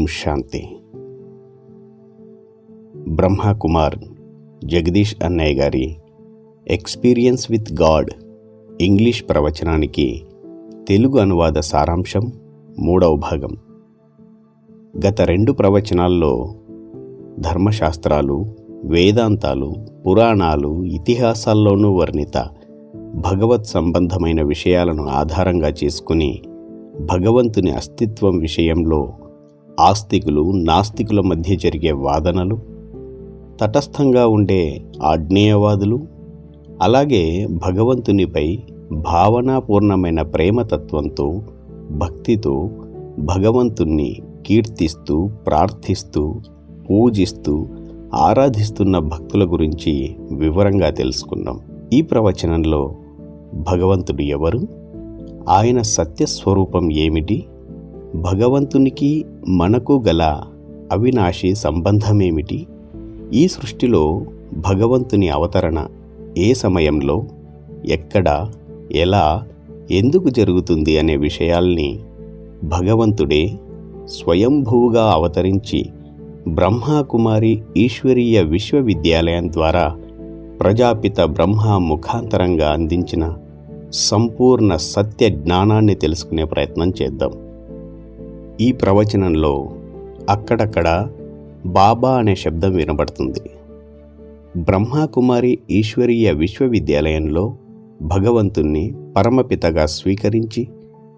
ఓం శాంతి. బ్రహ్మకుమార్ జగదీష్ అన్నయ్య గారి experience with God English ప్రవచనానికి తెలుగు అనువాద సారాంశం 3వ భాగం. గత 2 ప్రవచనాల్లో ధర్మశాస్త్రాలు, వేదాంతాలు, పురాణాలు, ఇతిహాసాల్లోనూ వర్ణిత భగవత్ సంబంధమైన విషయాలను ఆధారంగా చేసుకుని భగవంతుని అస్తిత్వం విషయంలో ఆస్తికులు, నాస్తికుల మధ్య జరిగే వాదనలు, తటస్థంగా ఉండే ఆజ్ఞేయవాదులు, అలాగే భగవంతునిపై భావనాపూర్ణమైన ప్రేమతత్వంతో, భక్తితో భగవంతుణ్ణి కీర్తిస్తూ, ప్రార్థిస్తూ, పూజిస్తూ, ఆరాధిస్తున్న భక్తుల గురించి వివరంగా తెలుసుకున్నాం. ఈ ప్రవచనంలో భగవంతుడు ఎవరు, ఆయన సత్యస్వరూపం ఏమిటి, భగవంతునికి మనకు గల అవినాశి సంబంధమేమిటి, ఈ సృష్టిలో భగవంతుని అవతరణ ఏ సమయంలో, ఎక్కడ, ఎలా, ఎందుకు జరుగుతుంది అనే విషయాల్ని భగవంతుడే స్వయంభూగా అవతరించి బ్రహ్మకుమారి ఈశ్వరీయ విశ్వవిద్యాలయం ద్వారా ప్రజాపిత బ్రహ్మ ముఖాంతరంగా అందించిన సంపూర్ణ సత్య జ్ఞానాన్ని తెలుసుకునే ప్రయత్నం చేద్దాం. ఈ ప్రవచనంలో అక్కడక్కడ బాబా అనే శబ్దం వినబడుతుంది. బ్రహ్మకుమారి ఈశ్వరీయ విశ్వవిద్యాలయంలో భగవంతుణ్ణి పరమపితగా స్వీకరించి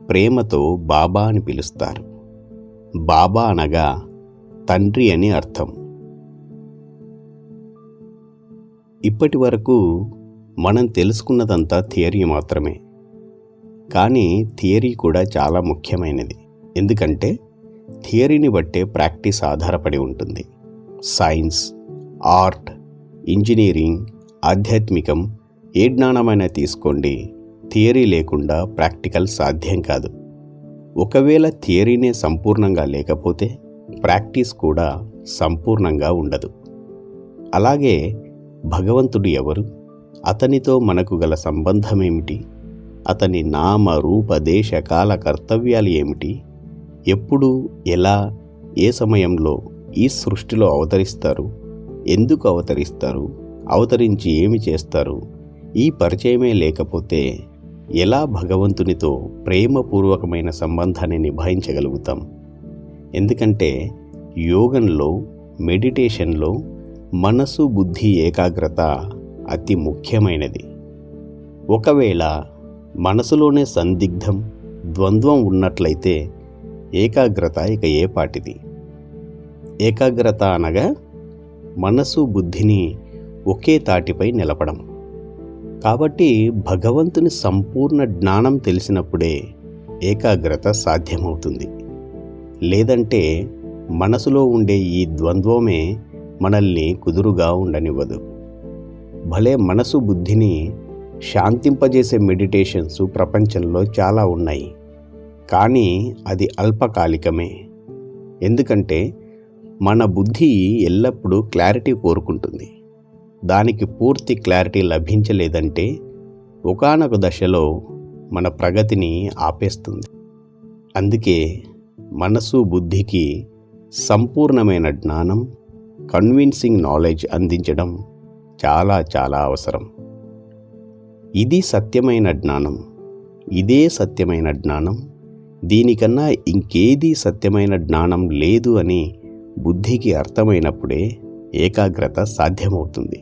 ప్రేమతో బాబా అని పిలుస్తారు. బాబా అనగా తండ్రి అని అర్థం. ఇప్పటి వరకు మనం తెలుసుకున్నదంతా థియరీ మాత్రమే. కానీ థియరీ కూడా చాలా ముఖ్యమైనది. ఎందుకంటే థియరీని బట్టే ప్రాక్టీస్ ఆధారపడి ఉంటుంది. సైన్స్, ఆర్ట్, ఇంజనీరింగ్, ఆధ్యాత్మికం, ఏ జ్ఞానమైనా తీసుకోండి, థియరీ లేకుండా ప్రాక్టికల్ సాధ్యం కాదు. ఒకవేళ థియరీనే సంపూర్ణంగా లేకపోతే ప్రాక్టీస్ కూడా సంపూర్ణంగా ఉండదు. అలాగే భగవంతుడు ఎవరు, అతనితో మనకు గల సంబంధమేమిటి, అతని నామ, రూప, దేశ, కాల కర్తవ్యాలు ఏమిటి, ఎప్పుడు, ఎలా, ఏ సమయంలో ఈ సృష్టిలో అవతరిస్తారు, ఎందుకు అవతరిస్తారు, అవతరించి ఏమి చేస్తారు, ఈ పరిచయమే లేకపోతే ఎలా భగవంతునితో ప్రేమపూర్వకమైన సంబంధాన్ని నిభాయించగలుగుతాం? ఎందుకంటే యోగంలో, మెడిటేషన్లో మనసు, బుద్ధి ఏకాగ్రత అతి ముఖ్యమైనది. ఒకవేళ మనసులోనే సందిగ్ధం, ద్వంద్వం ఉన్నట్లయితే ఏకాగ్రత ఇక ఏ పాటిది? ఏకాగ్రత అనగా మనసు, బుద్ధిని ఒకే తాటిపై నిలపడం. కాబట్టి భగవంతుని సంపూర్ణ జ్ఞానం తెలిసినప్పుడే ఏకాగ్రత సాధ్యమవుతుంది. లేదంటే మనసులో ఉండే ఈ ద్వంద్వమే మనల్ని కుదురుగా ఉండనివ్వదు. భలే మనసు, బుద్ధిని శాంతింపజేసే మెడిటేషన్స్ ప్రపంచంలో చాలా ఉన్నాయి. కానీ అది అల్పకాలికమే. ఎందుకంటే మన బుద్ధి ఎల్లప్పుడూ క్లారిటీ కోరుకుంటుంది. దానికి పూర్తి క్లారిటీ లభించలేదంటే ఒకానొక దశలో మన ప్రగతిని ఆపేస్తుంది. అందుకే మనసు, బుద్ధికి సంపూర్ణమైన జ్ఞానం, కన్విన్సింగ్ నాలెడ్జ్ అందించడం చాలా చాలా అవసరం. ఇది సత్యమైన జ్ఞానం, ఇదే సత్యమైన జ్ఞానం, దీనికన్నా ఇంకేదీ సత్యమైన జ్ఞానం లేదు అని బుద్ధికి అర్థమైనప్పుడే ఏకాగ్రత సాధ్యమవుతుంది.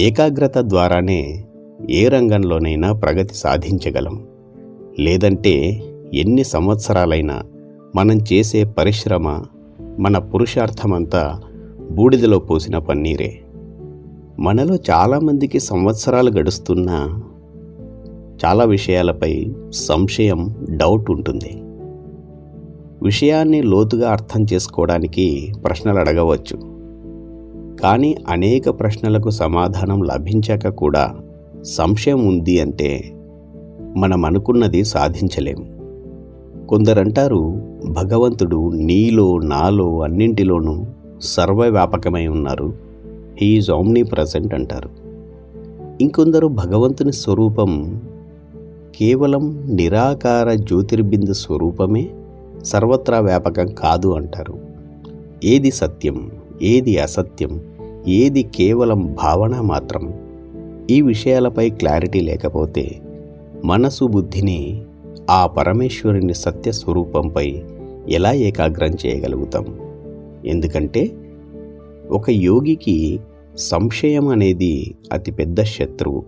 ఏకాగ్రత ద్వారానే ఏ రంగంలోనైనా ప్రగతి సాధించగలం. లేదంటే ఎన్ని సంవత్సరాలైనా మనం చేసే పరిశ్రమ, మన పురుషార్థమంతా బూడిదలో పోసిన పన్నీరే. మనలో చాలామందికి సంవత్సరాలు గడుస్తున్నా చాలా విషయాలపై సంశయం, డౌట్ ఉంటుంది. విషయాన్ని లోతుగా అర్థం చేసుకోవడానికి ప్రశ్నలు అడగవచ్చు. కానీ అనేక ప్రశ్నలకు సమాధానం లభించాక కూడా సంశయం ఉంది అంటే మనం అనుకున్నది సాధించలేము. కొందరంటారు భగవంతుడు నీలో, నాలో, అన్నింటిలోనూ సర్వవ్యాపకమై ఉన్నారు, హీ ఈజ్ ఆమ్ని ప్రజెంట్ అంటారు. ఇంకొందరు భగవంతుని స్వరూపం కేవలం నిరాకార జ్యోతిర్బిందు స్వరూపమే సర్వత్రా వ్యాపకం కాదు అంటారు. ఏది సత్యం, ఏది అసత్యం, ఏది కేవలం భావన మాత్రం, ఈ విషయాలపై క్లారిటీ లేకపోతే మనసు బుద్ధిని ఆ పరమేశ్వరుని సత్యస్వరూపంపై ఎలా ఏకాగ్రం చేయగలుగుతాం? ఎందుకంటే ఒక యోగికి సంశయం అనేది అతిపెద్ద శత్రువు.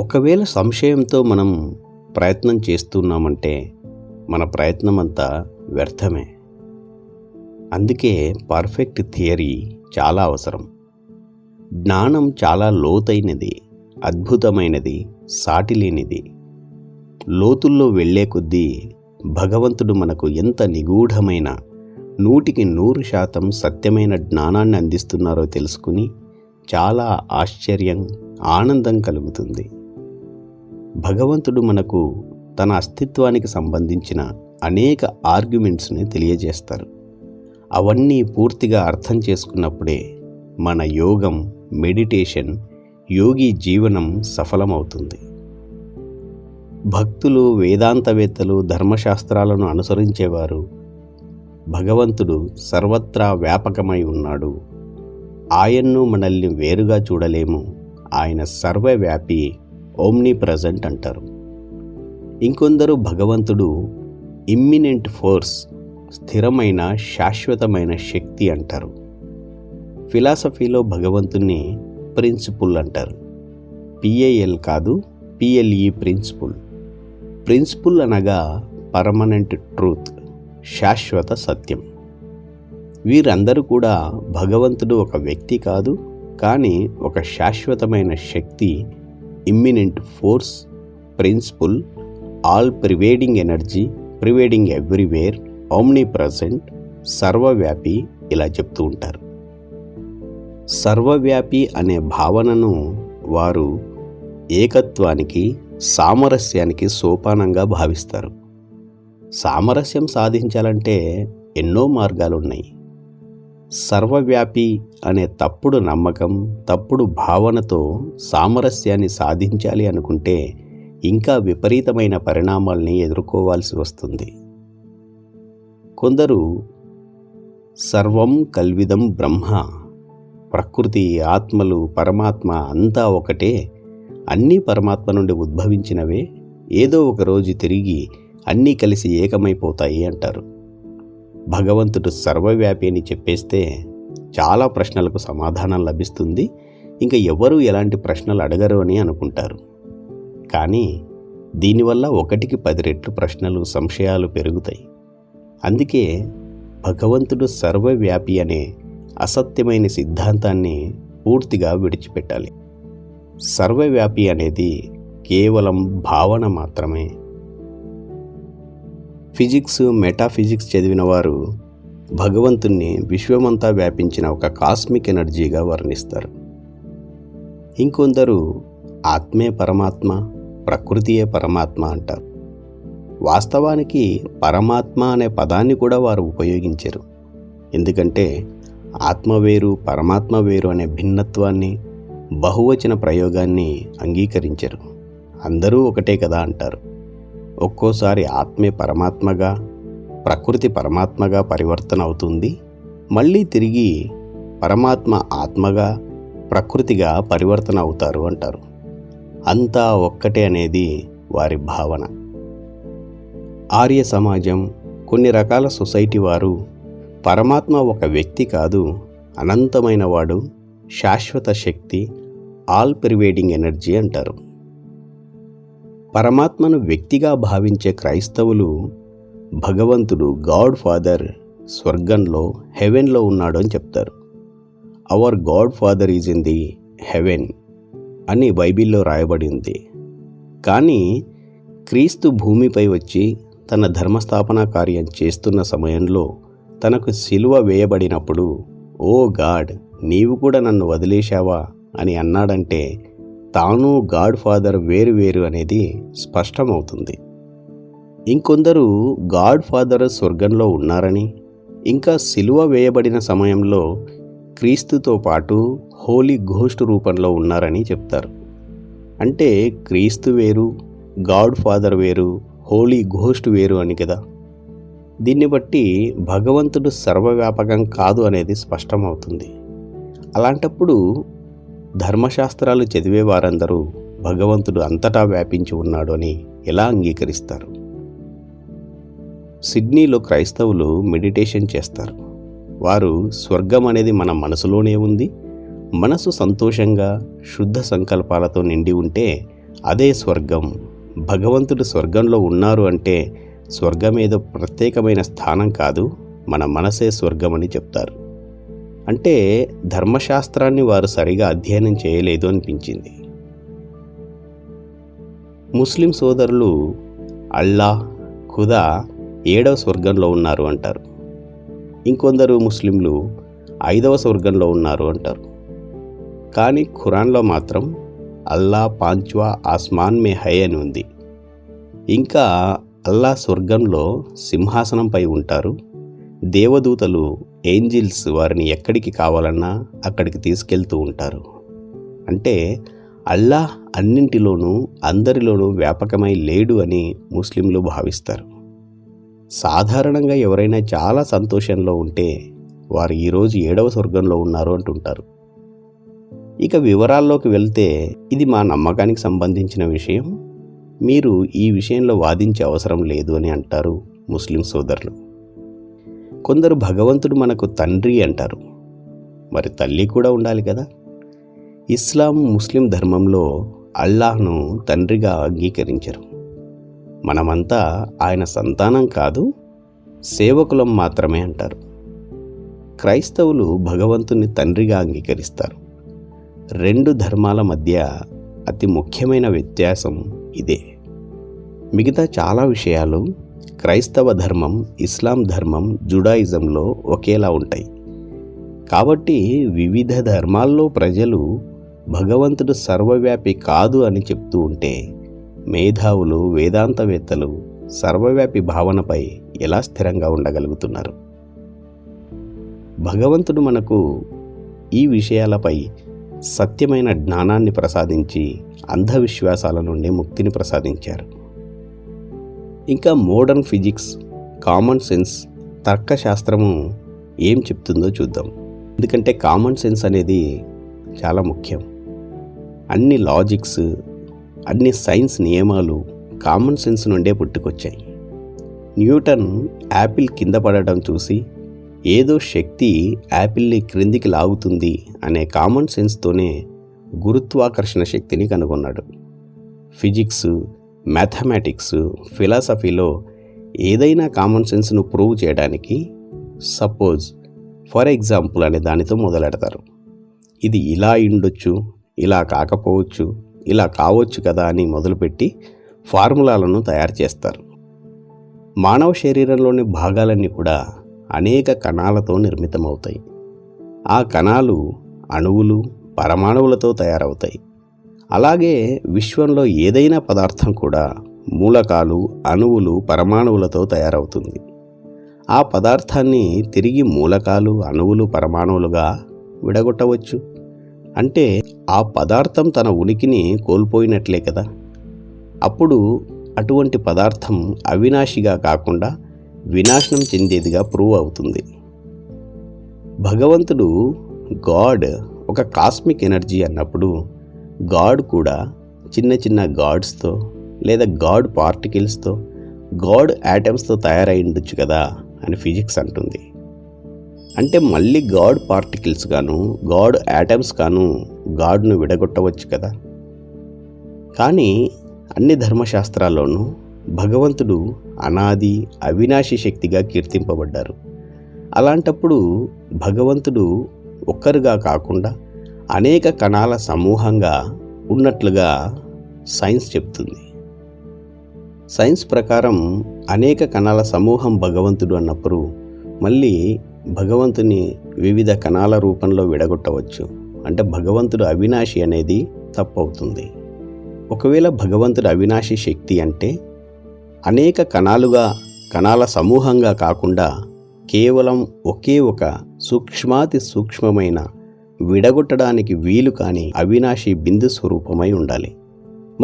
ఒకవేళ సంశయంతో మనం ప్రయత్నం చేస్తున్నామంటే మన ప్రయత్నం అంతా వ్యర్థమే. అందుకే పర్ఫెక్ట్ థియరీ చాలా అవసరం. జ్ఞానం చాలా లోతైనది, అద్భుతమైనది, సాటిలేనిది. లోతుల్లో వెళ్ళే కొద్దీ భగవంతుడు మనకు ఎంత నిగూఢమైన 100% సత్యమైన జ్ఞానాన్ని అందిస్తున్నారో తెలుసుకుని చాలా ఆశ్చర్యం, ఆనందం కలుగుతుంది. భగవంతుడు మనకు తన అస్తిత్వానికి సంబంధించిన అనేక ఆర్గ్యుమెంట్స్ని తెలియజేస్తారు. అవన్నీ పూర్తిగా అర్థం చేసుకున్నప్పుడే మన యోగం, మెడిటేషన్, యోగి జీవనం సఫలమవుతుంది. భక్తులు, వేదాంతవేత్తలు, ధర్మశాస్త్రాలను అనుసరించేవారు భగవంతుడు సర్వత్రా వ్యాపకమై ఉన్నాడు, ఆయన్ను మనల్ని వేరుగా చూడలేము, ఆయన సర్వవ్యాపి, ఓమ్ని ప్రజెంట్ అంటారు. ఇంకొందరు భగవంతుడు ఇమ్మినెంట్ ఫోర్స్, స్థిరమైన శాశ్వతమైన శక్తి అంటారు. ఫిలాసఫీలో భగవంతుని ప్రిన్సిపుల్ అంటారు. పిఏఎల్ కాదు, పిఎల్ఈ ప్రిన్సిపుల్. ప్రిన్సిపుల్ అనగా పర్మనెంట్ ట్రూత్, శాశ్వత సత్యం. వీరందరూ కూడా భగవంతుడు ఒక వ్యక్తి కాదు, కానీ ఒక శాశ్వతమైన శక్తి, imminent force, principle, all pervading energy, pervading everywhere, omnipresent, సర్వవ్యాపి ఇలా చెప్తూ ఉంటారు. సర్వవ్యాపి అనే భావనను వారు ఏకత్వానికి, సామరస్యానికి సోపానంగా భావిస్తారు. సామరస్యం సాధించాలంటే ఎన్నో మార్గాలున్నాయి. సర్వవ్యాపి అనే తప్పుడు నమ్మకం, తప్పుడు భావనతో సామరస్యాన్ని సాధించాలి అనుకుంటే ఇంకా విపరీతమైన పరిణామాల్ని ఎదుర్కోవాల్సి వస్తుంది. కొందరు సర్వం కల్విదం బ్రహ్మ, ప్రకృతి, ఆత్మలు, పరమాత్మ అంతా ఒకటే, అన్నీ పరమాత్మ నుండి ఉద్భవించినవే, ఏదో ఒకరోజు తిరిగి అన్నీ కలిసి ఏకమైపోతాయి అంటారు. భగవంతుడు సర్వవ్యాపి అని చెప్పేస్తే చాలా ప్రశ్నలకు సమాధానం లభిస్తుంది, ఇంకా ఎవరు ఎలాంటి ప్రశ్నలు అడగరు అని అనుకుంటారు. కానీ దీనివల్ల 1కి 10 రెట్లు ప్రశ్నలు, సంశయాలు పెరుగుతాయి. అందుకే భగవంతుడు సర్వవ్యాపి అనే అసత్యమైన సిద్ధాంతాన్ని పూర్తిగా విడిచిపెట్టాలి. సర్వవ్యాపి అనేది కేవలం భావన మాత్రమే. ఫిజిక్స్, మెటాఫిజిక్స్ చదివిన వారు భగవంతుణ్ణి విశ్వమంతా వ్యాపించిన ఒక కాస్మిక్ ఎనర్జీగా వర్ణిస్తారు. ఇంకొందరు ఆత్మే పరమాత్మ, ప్రకృతియే పరమాత్మ అంటారు. వాస్తవానికి పరమాత్మ అనే పదాన్ని కూడా వారు ఉపయోగించరు. ఎందుకంటే ఆత్మ వేరు, పరమాత్మ వేరు అనే భిన్నత్వాన్ని, బహువచన ప్రయోగాన్ని అంగీకరించరు. అందరూ ఒకటే కదా అంటారు. ఒక్కోసారి ఆత్మే పరమాత్మగా, ప్రకృతి పరమాత్మగా పరివర్తన అవుతుంది. మళ్ళీ తిరిగి పరమాత్మ ఆత్మగా, ప్రకృతిగా పరివర్తన అవుతారు అంటారు. అంతా ఒక్కటే అనేది వారి భావన. ఆర్య సమాజం, కొన్ని రకాల సొసైటీ వారు పరమాత్మ ఒక వ్యక్తి కాదు, అనంతమైన వాడు, శాశ్వత శక్తి, ఆల్ ప్రివేడింగ్ ఎనర్జీ అంటారు. పరమాత్మను వ్యక్తిగా భావించే క్రైస్తవులు భగవంతుడు గాడ్ ఫాదర్ స్వర్గంలో, హెవెన్లో ఉన్నాడు అని చెప్తారు. Hour God father is in the haven అని బైబిల్లో రాయబడి ఉంది. కానీ క్రీస్తు భూమిపై వచ్చి తన ధర్మస్థాపన కార్యం చేస్తున్న సమయంలో తనకు సిలువ వేయబడినప్పుడు, ఓ గాడ్, నీవు కూడా నన్ను వదిలేశావా అని అన్నాడంటే తాను, గాడ్ ఫాదర్ వేరు వేరు అనేది స్పష్టమవుతుంది. ఇంకొందరు గాడ్ ఫాదర్ స్వర్గంలో ఉన్నారని, ఇంకా సిలువ వేయబడిన సమయంలో క్రీస్తుతో పాటు హోలీ ఘోస్ట్ రూపంలో ఉన్నారని చెప్తారు. అంటే క్రీస్తు వేరు, గాడ్ ఫాదర్ వేరు, హోలీ ఘోస్ట్ వేరు అని కదా. దీన్ని బట్టి భగవంతుడు సర్వవ్యాపకం కాదు అనేది స్పష్టమవుతుంది. అలాంటప్పుడు ధర్మశాస్త్రాలు చదివే వారందరూ భగవంతుడు అంతటా వ్యాపించి ఉన్నాడు అని ఎలా అంగీకరిస్తారు? సిడ్నీలో క్రైస్తవులు మెడిటేషన్ చేస్తారు. వారు స్వర్గం అనేది మన మనసులోనే ఉంది, మనసు సంతోషంగా శుద్ధ సంకల్పాలతో నిండి ఉంటే అదే స్వర్గం. భగవంతుడు స్వర్గంలో ఉన్నారు అంటే స్వర్గం ఏదో ప్రత్యేకమైన స్థానం కాదు, మన మనసే స్వర్గం అని చెప్తారు. అంటే ధర్మశాస్త్రాన్ని వారు సరిగా అధ్యయనం చేయలేదు అనిపించింది. ముస్లిం సోదరులు అల్లా, ఖుదా 7వ స్వర్గంలో ఉన్నారు అంటారు. ఇంకొందరు ముస్లింలు 5వ స్వర్గంలో ఉన్నారు అంటారు. కానీ ఖురాన్లో మాత్రం అల్లా పాంచ్వా ఆస్మాన్ మే హై అని ఉంది. ఇంకా అల్లా స్వర్గంలో సింహాసనంపై ఉంటారు. దేవదూతలు, ఏంజిల్స్ వారిని ఎక్కడికి కావాలన్నా అక్కడికి తీసుకెళ్తూ ఉంటారు. అంటే అల్లా అన్నింటిలోనూ అందరిలోనూ వ్యాపకమై లేడు అని ముస్లింలు భావిస్తారు. సాధారణంగా ఎవరైనా చాలా సంతోషంలో ఉంటే వారు ఈరోజు 7వ స్వర్గంలో ఉన్నారు అంటుంటారు. ఇక వివరాల్లోకి వెళ్తే ఇది మా నమ్మకానికి సంబంధించిన విషయం, మీరు ఈ విషయంలో వాదించే అవసరం లేదు అని అంటారు ముస్లిం సోదరులు. కొందరు భగవంతుడు మనకు తండ్రి అంటారు. మరి తల్లి కూడా ఉండాలి కదా? ఇస్లాం, ముస్లిం ధర్మంలో అల్లాహ్ను తండ్రిగా అంగీకరించరు. మనమంతా ఆయన సంతానం కాదు, సేవకులం మాత్రమే అంటారు. క్రైస్తవులు భగవంతుని తండ్రిగా అంగీకరిస్తారు. 2 ధర్మాల మధ్య అతి ముఖ్యమైన వ్యత్యాసం ఇదే. మిగతా చాలా విషయాలు క్రైస్తవ ధర్మం, ఇస్లాం ధర్మం, జుడాయిజంలో ఒకేలా ఉంటాయి. కాబట్టి వివిధ ధర్మాల్లో ప్రజలు భగవంతుడు సర్వవ్యాపి కాదు అని చెప్తూ ఉంటే మేధావులు, వేదాంతవేత్తలు సర్వవ్యాపి భావనపై ఎలా స్థిరంగా ఉండగలుగుతున్నారు? భగవంతుడు మనకు ఈ విషయాలపై సత్యమైన జ్ఞానాన్ని ప్రసాదించి అంధవిశ్వాసాల నుండి ముక్తిని ప్రసాదించారు. ఇంకా మోడర్న్ ఫిజిక్స్, కామన్ సెన్స్, తర్కశాస్త్రము ఏం చెప్తుందో చూద్దాం. ఎందుకంటే కామన్ సెన్స్ అనేది చాలా ముఖ్యం. అన్ని లాజిక్స్, అన్ని సైన్స్ నియమాలు కామన్ సెన్స్ నుండే పుట్టుకొచ్చాయి. న్యూటన్ యాపిల్ కింద పడటం చూసి ఏదో శక్తి యాపిల్ని క్రిందికి లాగుతుంది అనే కామన్ సెన్స్తోనే గురుత్వాకర్షణ శక్తిని కనుగొన్నాడు. ఫిజిక్స్, మ్యాథమెటిక్స్, ఫిలాసఫీలో ఏదైనా కామన్ సెన్స్ను ప్రూవ్ చేయడానికి సపోజ్, ఫర్ ఎగ్జాంపుల్ అనే దానితో మొదలెడతారు. ఇది ఇలా ఉండొచ్చు, ఇలా కాకపోవచ్చు, ఇలా కావచ్చు కదా అని మొదలుపెట్టి ఫార్ములాలను తయారు చేస్తారు. మానవ శరీరంలోని భాగాలన్నీ కూడా అనేక కణాలతో నిర్మితమవుతాయి. ఆ కణాలు అణువులు, పరమాణువులతో తయారవుతాయి. అలాగే విశ్వంలో ఏదైనా పదార్థం కూడా మూలకాలు, అణువులు, పరమాణువులతో తయారవుతుంది. ఆ పదార్థాన్ని తిరిగి మూలకాలు, అణువులు, పరమాణువులుగా విడగొట్టవచ్చు. అంటే ఆ పదార్థం తన ఉనికిని కోల్పోయినట్లే కదా. అప్పుడు అటువంటి పదార్థం అవినాశిగా కాకుండా వినాశనం చెందేదిగా ప్రూవ్ అవుతుంది. భగవంతుడు గాడ్ ఒక కాస్మిక్ ఎనర్జీ అన్నప్పుడు గాడ్ కూడా చిన్న చిన్న గాడ్స్తో లేదా గాడ్ పార్టికల్స్తో, గాడ్ యాటమ్స్తో తయారై ఉండొచ్చు కదా అని ఫిజిక్స్ అంటుంది. అంటే మళ్ళీ గాడ్ పార్టికల్స్ గాను, గాడ్ యాటమ్స్ గాను గాడ్ను విడగొట్టవచ్చు కదా. కానీ అన్ని ధర్మశాస్త్రాల్లోనూ భగవంతుడు అనాది, అవినాశి శక్తిగా కీర్తింపబడ్డారు. అలాంటప్పుడు భగవంతుడు ఒక్కరుగా కాకుండా అనేక కణాల సమూహంగా ఉన్నట్లుగా సైన్స్ చెప్తుంది. సైన్స్ ప్రకారం అనేక కణాల సమూహం భగవంతుడు అన్నప్పుడు మళ్ళీ భగవంతుని వివిధ కణాల రూపంలో విడగొట్టవచ్చు. అంటే భగవంతుడు అవినాశి అనేది తప్పవుతుంది. ఒకవేళ భగవంతుడు అవినాశి శక్తి అంటే అనేక కణాల సమూహంగా కాకుండా కేవలం ఒకే ఒక సూక్ష్మాతి సూక్ష్మమైన విడగొట్టడానికి వీలు కాని అవినాశి బిందు స్వరూపమై ఉండాలి.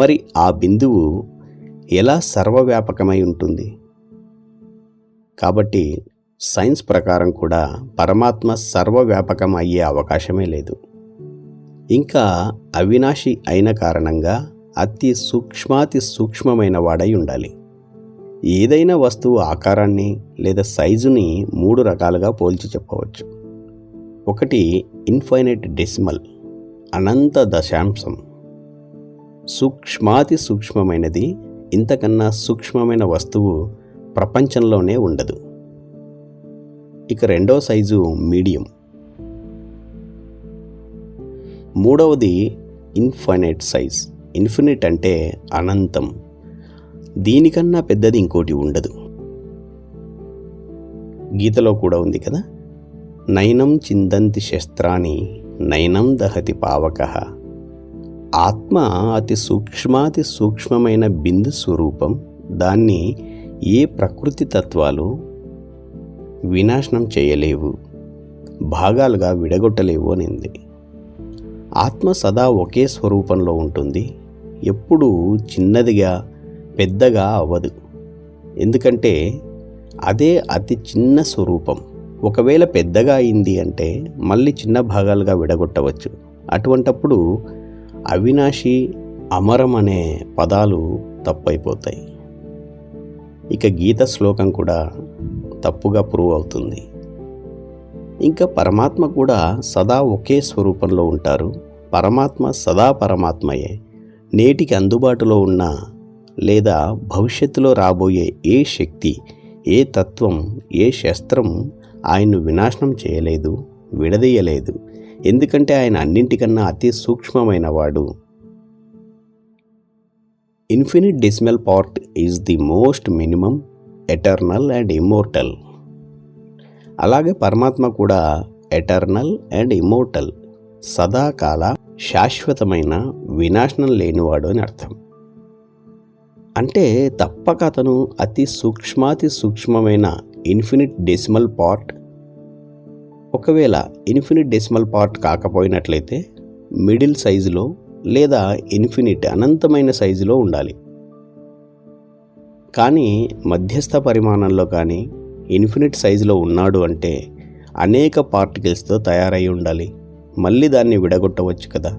మరి ఆ బిందువు ఎలా సర్వవ్యాపకమై ఉంటుంది? కాబట్టి సైన్స్ ప్రకారం కూడా పరమాత్మ సర్వవ్యాపకం అయ్యే అవకాశమే లేదు. ఇంకా అవినాశి అయిన కారణంగా అతి సూక్ష్మాతి సూక్ష్మమైన వాడై ఉండాలి. ఏదైనా వస్తువు ఆకారాన్ని లేదా సైజుని 3 రకాలుగా పోల్చి చెప్పవచ్చు. ఒకటి ఇన్ఫైనైట్ డెసిమల్, అనంత దశాంశం. సూక్ష్మాతి సూక్ష్మమైనది, ఇంతకన్నా సూక్ష్మమైన వస్తువు ప్రపంచంలోనే ఉండదు. ఇక రెండో సైజు మీడియం. మూడవది ఇన్ఫైనైట్ సైజ్. ఇన్ఫినిట్ అంటే అనంతం, దీనికన్నా పెద్దది ఇంకోటి ఉండదు. గీతలో కూడా ఉంది కదా, నైనం చిందంతి శస్త్రాన్ని నైనం దహతి పావకః. ఆత్మ అతి సూక్ష్మాతి సూక్ష్మమైన బిందు స్వరూపం. దాన్ని ఏ ప్రకృతి తత్వాలు వినాశనం చేయలేవు, భాగాలుగా విడగొట్టలేవు అనింది. ఆత్మ సదా ఒకే స్వరూపంలో ఉంటుంది, ఎప్పుడూ చిన్నదిగా పెద్దగా అవ్వదు. ఎందుకంటే అదే అతి చిన్న స్వరూపం. ఒకవేళ పెద్దగా అయింది అంటే మళ్ళీ చిన్న భాగాలుగా విడగొట్టవచ్చు. అటువంటప్పుడు అవినాశి, అమరం అనే పదాలు తప్పైపోతాయి. ఇక గీత శ్లోకం కూడా తప్పుగా ప్రూవ్ అవుతుంది. ఇంకా పరమాత్మ కూడా సదా ఒకే స్వరూపంలో ఉంటారు. పరమాత్మ సదా పరమాత్మయే. నేటికి అందుబాటులో ఉన్న లేదా భవిష్యత్తులో రాబోయే ఏ శక్తి, ఏ తత్వం, ఏ శస్త్రం ఆయన్ను వినాశనం చేయలేదు, విడదీయలేదు. ఎందుకంటే ఆయన అన్నింటికన్నా అతి సూక్ష్మమైన వాడు. Infinite decimal part is the most minimum, eternal and immortal. అలాగే పరమాత్మ కూడా ఎటర్నల్ అండ్ ఇమ్మోర్టల్, సదాకాల శాశ్వతమైన, వినాశనం లేనివాడు అని అర్థం. అంటే తప్పక అతను అతి సూక్ష్మాతి సూక్ష్మమైన ఇన్ఫినిట్ డెసిమల్ పార్ట్. ఒకవేళ ఇన్ఫినిట్ డెసిమల్ పార్ట్ కాకపోయినట్లయితే మిడిల్ సైజులో లేదా ఇన్ఫినిట్ అనంతమైన సైజులో ఉండాలి. కానీ మధ్యస్థ పరిమాణంలో కానీ ఇన్ఫినిట్ సైజులో ఉన్నాడు అంటే అనేక పార్టికల్స్తో తయారై ఉండాలి. మళ్ళీ దాన్ని విడగొట్టవచ్చు కదా.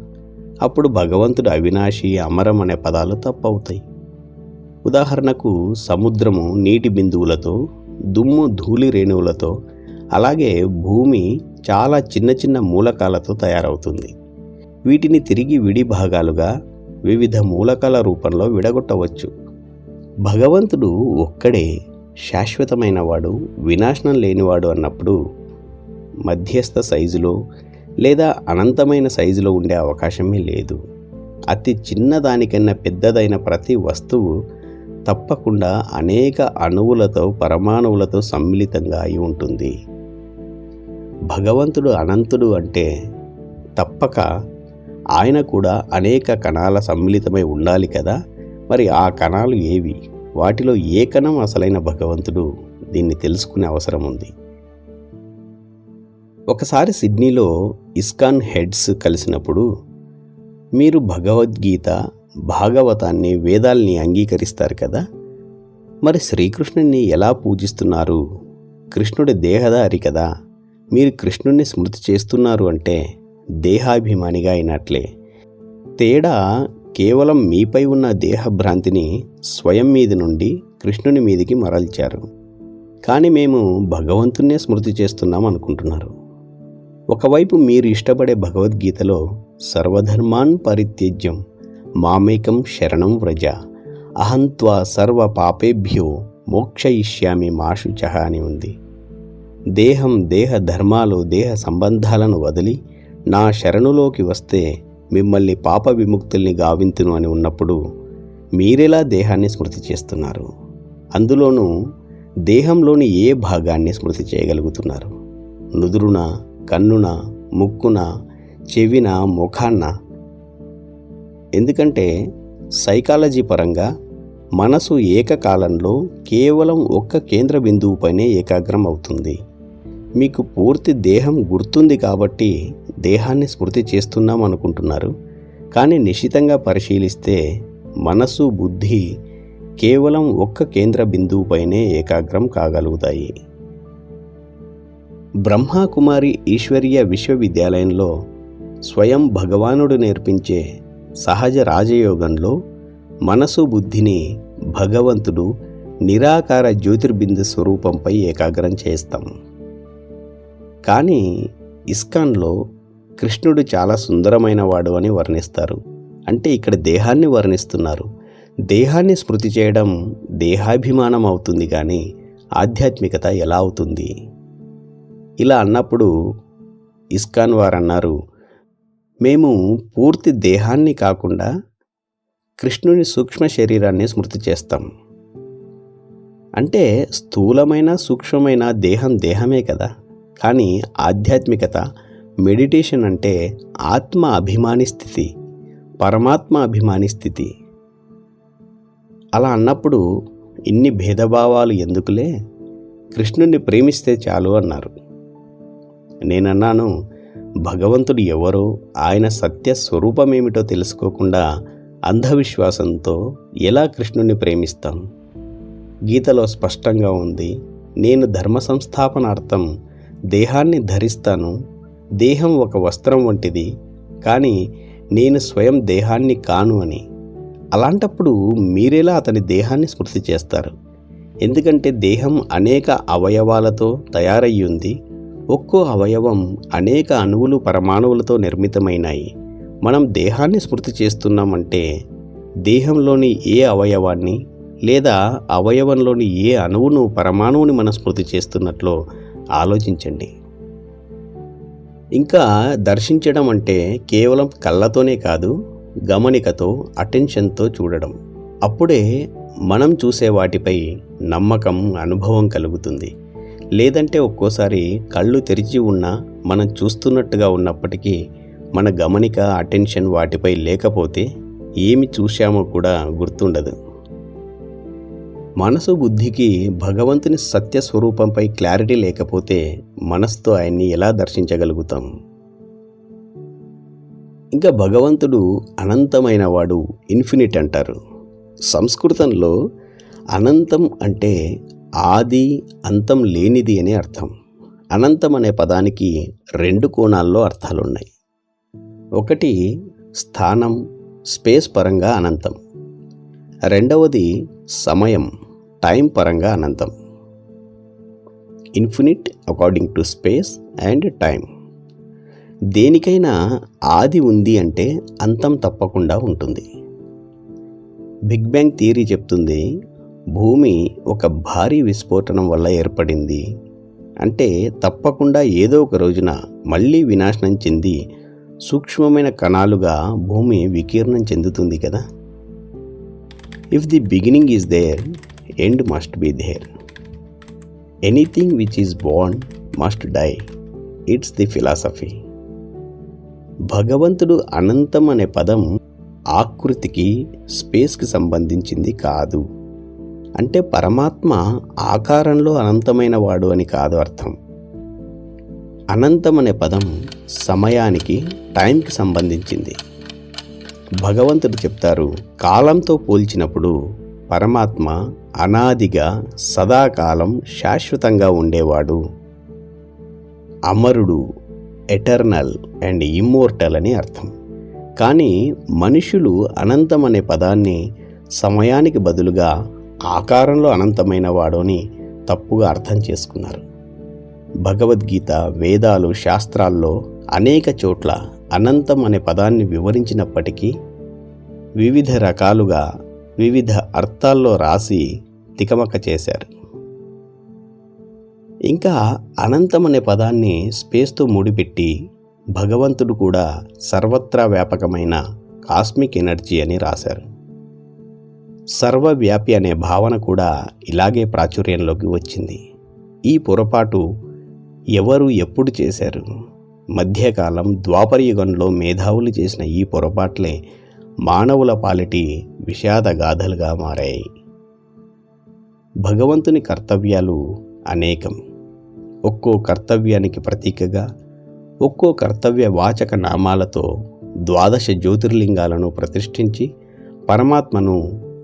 అప్పుడు భగవంతుడు అవినాశి, అమరం అనే పదాలు తప్పవుతాయి. ఉదాహరణకు సముద్రము నీటి బిందువులతో, దుమ్ము ధూళి రేణువులతో, అలాగే భూమి చాలా చిన్న చిన్న మూలకాలతో తయారవుతుంది. వీటిని తిరిగి విడి భాగాలుగా వివిధ మూలకాల రూపంలో విడగొట్టవచ్చు. భగవంతుడు ఒక్కడే శాశ్వతమైన వాడు, వినాశనం లేనివాడు అన్నప్పుడు మధ్యస్థ సైజులో లేదా అనంతమైన సైజులో ఉండే అవకాశమే లేదు. అతి చిన్నదానికన్నా పెద్దదైన ప్రతి వస్తువు తప్పకుండా అనేక అణువులతో, పరమాణువులతో సమ్మిళితంగా అయి ఉంటుంది. భగవంతుడు అనంతుడు అంటే తప్పక ఆయన కూడా అనేక కణాల సమ్మిళితమై ఉండాలి కదా. మరి ఆ కణాలు ఏవి? వాటిలో ఏ కణం అసలైన భగవంతుడు? దీన్ని తెలుసుకునే అవసరం ఉంది. ఒకసారి సిడ్నీలో ఇస్కాన్ హెడ్స్ కలిసినప్పుడు, మీరు భగవద్గీత, భాగవతాన్ని, వేదాల్ని అంగీకరిస్తారు కదా, మరి శ్రీకృష్ణుని ఎలా పూజిస్తున్నారు? కృష్ణుడి దేహధారి కదా. మీరు కృష్ణుణ్ణి స్మృతి చేస్తున్నారు అంటే దేహాభిమానిగా అయినట్లే. తేడా కేవలం మీపై ఉన్న దేహభ్రాంతిని స్వయం మీది నుండి కృష్ణుని మీదికి మరల్చారు. కానీ మేము భగవంతున్నే స్మృతి చేస్తున్నాం అనుకుంటున్నారు. ఒకవైపు మీరు ఇష్టపడే భగవద్గీతలో సర్వధర్మాన్ పరిత్యజ్యం మామేకం శరణం వ్రజ అహంత్వా సర్వ పాపేభ్యో మోక్షయిష్యామి మా శుచః అని ఉంది. దేహం, దేహ ధర్మాలు, దేహ సంబంధాలను వదిలి నా శరణులోకి వస్తే మిమ్మల్ని పాప విముక్తుల్ని గావింతును అని ఉన్నప్పుడు మీరెలా దేహాన్ని స్మృతి చేస్తున్నారు? అందులోనూ దేహంలోని ఏ భాగాన్ని స్మృతి చేయగలుగుతున్నారు? నుదురున, కన్నున, ముక్కున, చెవిన, ముఖాన్న? ఎందుకంటే సైకాలజీ పరంగా మనసు ఏకకాలంలో కేవలం ఒక్క కేంద్ర బిందువుపైనే ఏకాగ్రం అవుతుంది. మీకు పూర్తి దేహం గుర్తుంది కాబట్టి దేహాన్ని స్మృతి చేస్తున్నాం అనుకుంటున్నారు. కానీ నిశితంగా పరిశీలిస్తే మనసు, బుద్ధి కేవలం ఒక్క కేంద్ర బిందువుపైనే ఏకాగ్రం కాగలుగుతాయి. బ్రహ్మకుమారి ఈశ్వరీయ విశ్వవిద్యాలయంలో స్వయం భగవానుడు నేర్పించే సహజ రాజయోగంలో మనసు బుద్ధిని భగవంతుడు నిరాకార జ్యోతిర్బిందు స్వరూపంపై ఏకాగ్రం చేస్తాం. కానీ ఇస్కాన్లో కృష్ణుడు చాలా సుందరమైన వాడు అని వర్ణిస్తారు. అంటే ఇక్కడ దేహాన్ని వర్ణిస్తున్నారు. దేహాన్ని స్మృతి చేయడం దేహాభిమానం అవుతుంది, కానీ ఆధ్యాత్మికత ఎలా అవుతుంది? ఇలా అన్నప్పుడు ఇస్కాన్ వారు అన్నారు, మేము పూర్తి దేహాన్ని కాకుండా కృష్ణుని సూక్ష్మ శరీరాన్ని స్మృతి చేస్తాం. అంటే స్థూలమైన సూక్ష్మమైన దేహం దేహమే కదా. కానీ ఆధ్యాత్మికత మెడిటేషన్ అంటే ఆత్మ అభిమాని స్థితి, పరమాత్మ అభిమాని స్థితి. అలా అన్నప్పుడు ఇన్ని భేదభావాలు ఎందుకులే, కృష్ణుణ్ణి ప్రేమిస్తే చాలు అన్నారు. నేనన్నాను, భగవంతుడు ఎవరో ఆయన సత్య స్వరూపమేమిటో తెలుసుకోకుండా అంధవిశ్వాసంతో ఎలా కృష్ణుణ్ణి ప్రేమిస్తాం? గీతలో స్పష్టంగా ఉంది, నేను ధర్మ సంస్థాపనార్థం దేహాన్ని ధరిస్తాను. దేహం ఒక వస్త్రం వంటిది, కానీ నేను స్వయం దేహాన్ని కాను అని. అలాంటప్పుడు మీరెలా అతని దేహాన్ని స్మృతి చేస్తారు? ఎందుకంటే దేహం అనేక అవయవాలతో తయారయ్యింది. ఒక్కో అవయవం అనేక అణువులు పరమాణువులతో నిర్మితమైనాయి. మనం దేహాన్ని స్మృతి చేస్తున్నామంటే దేహంలోని ఏ అవయవాన్ని లేదా అవయవంలోని ఏ అణువును పరమాణువుని మనం స్మృతి చేస్తున్నట్లో ఆలోచించండి. ఇంకా దర్శించడం అంటే కేవలం కళ్ళతోనే కాదు, గమనికతో, అటెన్షన్తో చూడడం. అప్పుడే మనం చూసే వాటిపై నమ్మకం, అనుభవం కలుగుతుంది. లేదంటే ఒక్కోసారి కళ్ళు తెరిచి ఉన్నా మనం చూస్తున్నట్టుగా ఉన్నప్పటికీ మన గమనిక, అటెన్షన్ వాటిపై లేకపోతే ఏమి చూశామో కూడా గుర్తుండదు. మనసు బుద్ధికి భగవంతుని సత్య స్వరూపంపై క్లారిటీ లేకపోతే మనసుతో ఆయన్ని ఎలా దర్శించగలుగుతాం? ఇంకా భగవంతుడు అనంతమైన వాడు, ఇన్ఫినిట్ అంటారు. సంస్కృతంలో అనంతం అంటే ఆది అంతం లేనిది అని అర్థం. అనంతం అనే పదానికి రెండు కోణాల్లో అర్థాలున్నాయి. ఒకటి స్థానం, స్పేస్ పరంగా అనంతం. రెండవది సమయం, టైం పరంగా అనంతం. Infinite according to space and time. దేనికైనా ఆది ఉంది అంటే అంతం తప్పకుండా ఉంటుంది. బిగ్ బ్యాంగ్ థియరీ చెప్తుంది, భూమి ఒక భారీ విస్ఫోటనం వల్ల ఏర్పడింది అంటే తప్పకుండా ఏదో ఒక రోజున మళ్ళీ వినాశనం చెంది సూక్ష్మమైన కణాలుగా భూమి వికీర్ణం చెందుతుంది కదా. If the beginning is there, end must be there. Anything which is born must die. It's the philosophy. భగవంతుడు అనంతం అనే పదం ఆకృతికి, స్పేస్కి సంబంధించింది కాదు. అంటే పరమాత్మ ఆకారంలో అనంతమైన వాడు అని కాదు అర్థం. అనంతం అనే పదం సమయానికి, టైంకి సంబంధించింది. భగవంతుడు చెప్తారు, కాలంతో పోల్చినప్పుడు పరమాత్మ అనాదిగా, సదాకాలం, శాశ్వతంగా ఉండేవాడు, అమరుడు, ఎటర్నల్ అండ్ ఇమ్మోర్టల్ అని అర్థం. కానీ మనుషులు అనంతం అనే పదాన్ని సమయానికి బదులుగా ఆకారంలో అనంతమైన వాడు అని తప్పుగా అర్థం చేసుకున్నారు. భగవద్గీత, వేదాలు, శాస్త్రాల్లో అనేక చోట్ల అనంతం అనే పదాన్ని వివరించినప్పటికీ వివిధ రకాలుగా వివిధ అర్థాల్లో రాసి తికమక చేశారు. ఇంకా అనంతం అనే పదాన్ని స్పేస్తో ముడిపెట్టి భగవంతుడు కూడా సర్వత్రా వ్యాపకమైన కాస్మిక్ ఎనర్జీ అని రాశారు. సర్వవ్యాపి అనే భావన కూడా ఇలాగే ప్రాచుర్యంలోకి వచ్చింది. ఈ పొరపాటు ఎవరు ఎప్పుడు చేశారు? మధ్యకాలం, ద్వాపరయుగంలో మేధావులు చేసిన ఈ పొరపాట్లే మానవుల పాలిటి విషాద గాథలుగా మారాయి. భగవంతుని కర్తవ్యాలు అనేకం. ఒక్కో కర్తవ్యానికి ప్రతీకగా, ఒక్కో కర్తవ్య వాచక నామాలతో 12 జ్యోతిర్లింగాలను ప్రతిష్ఠించి పరమాత్మను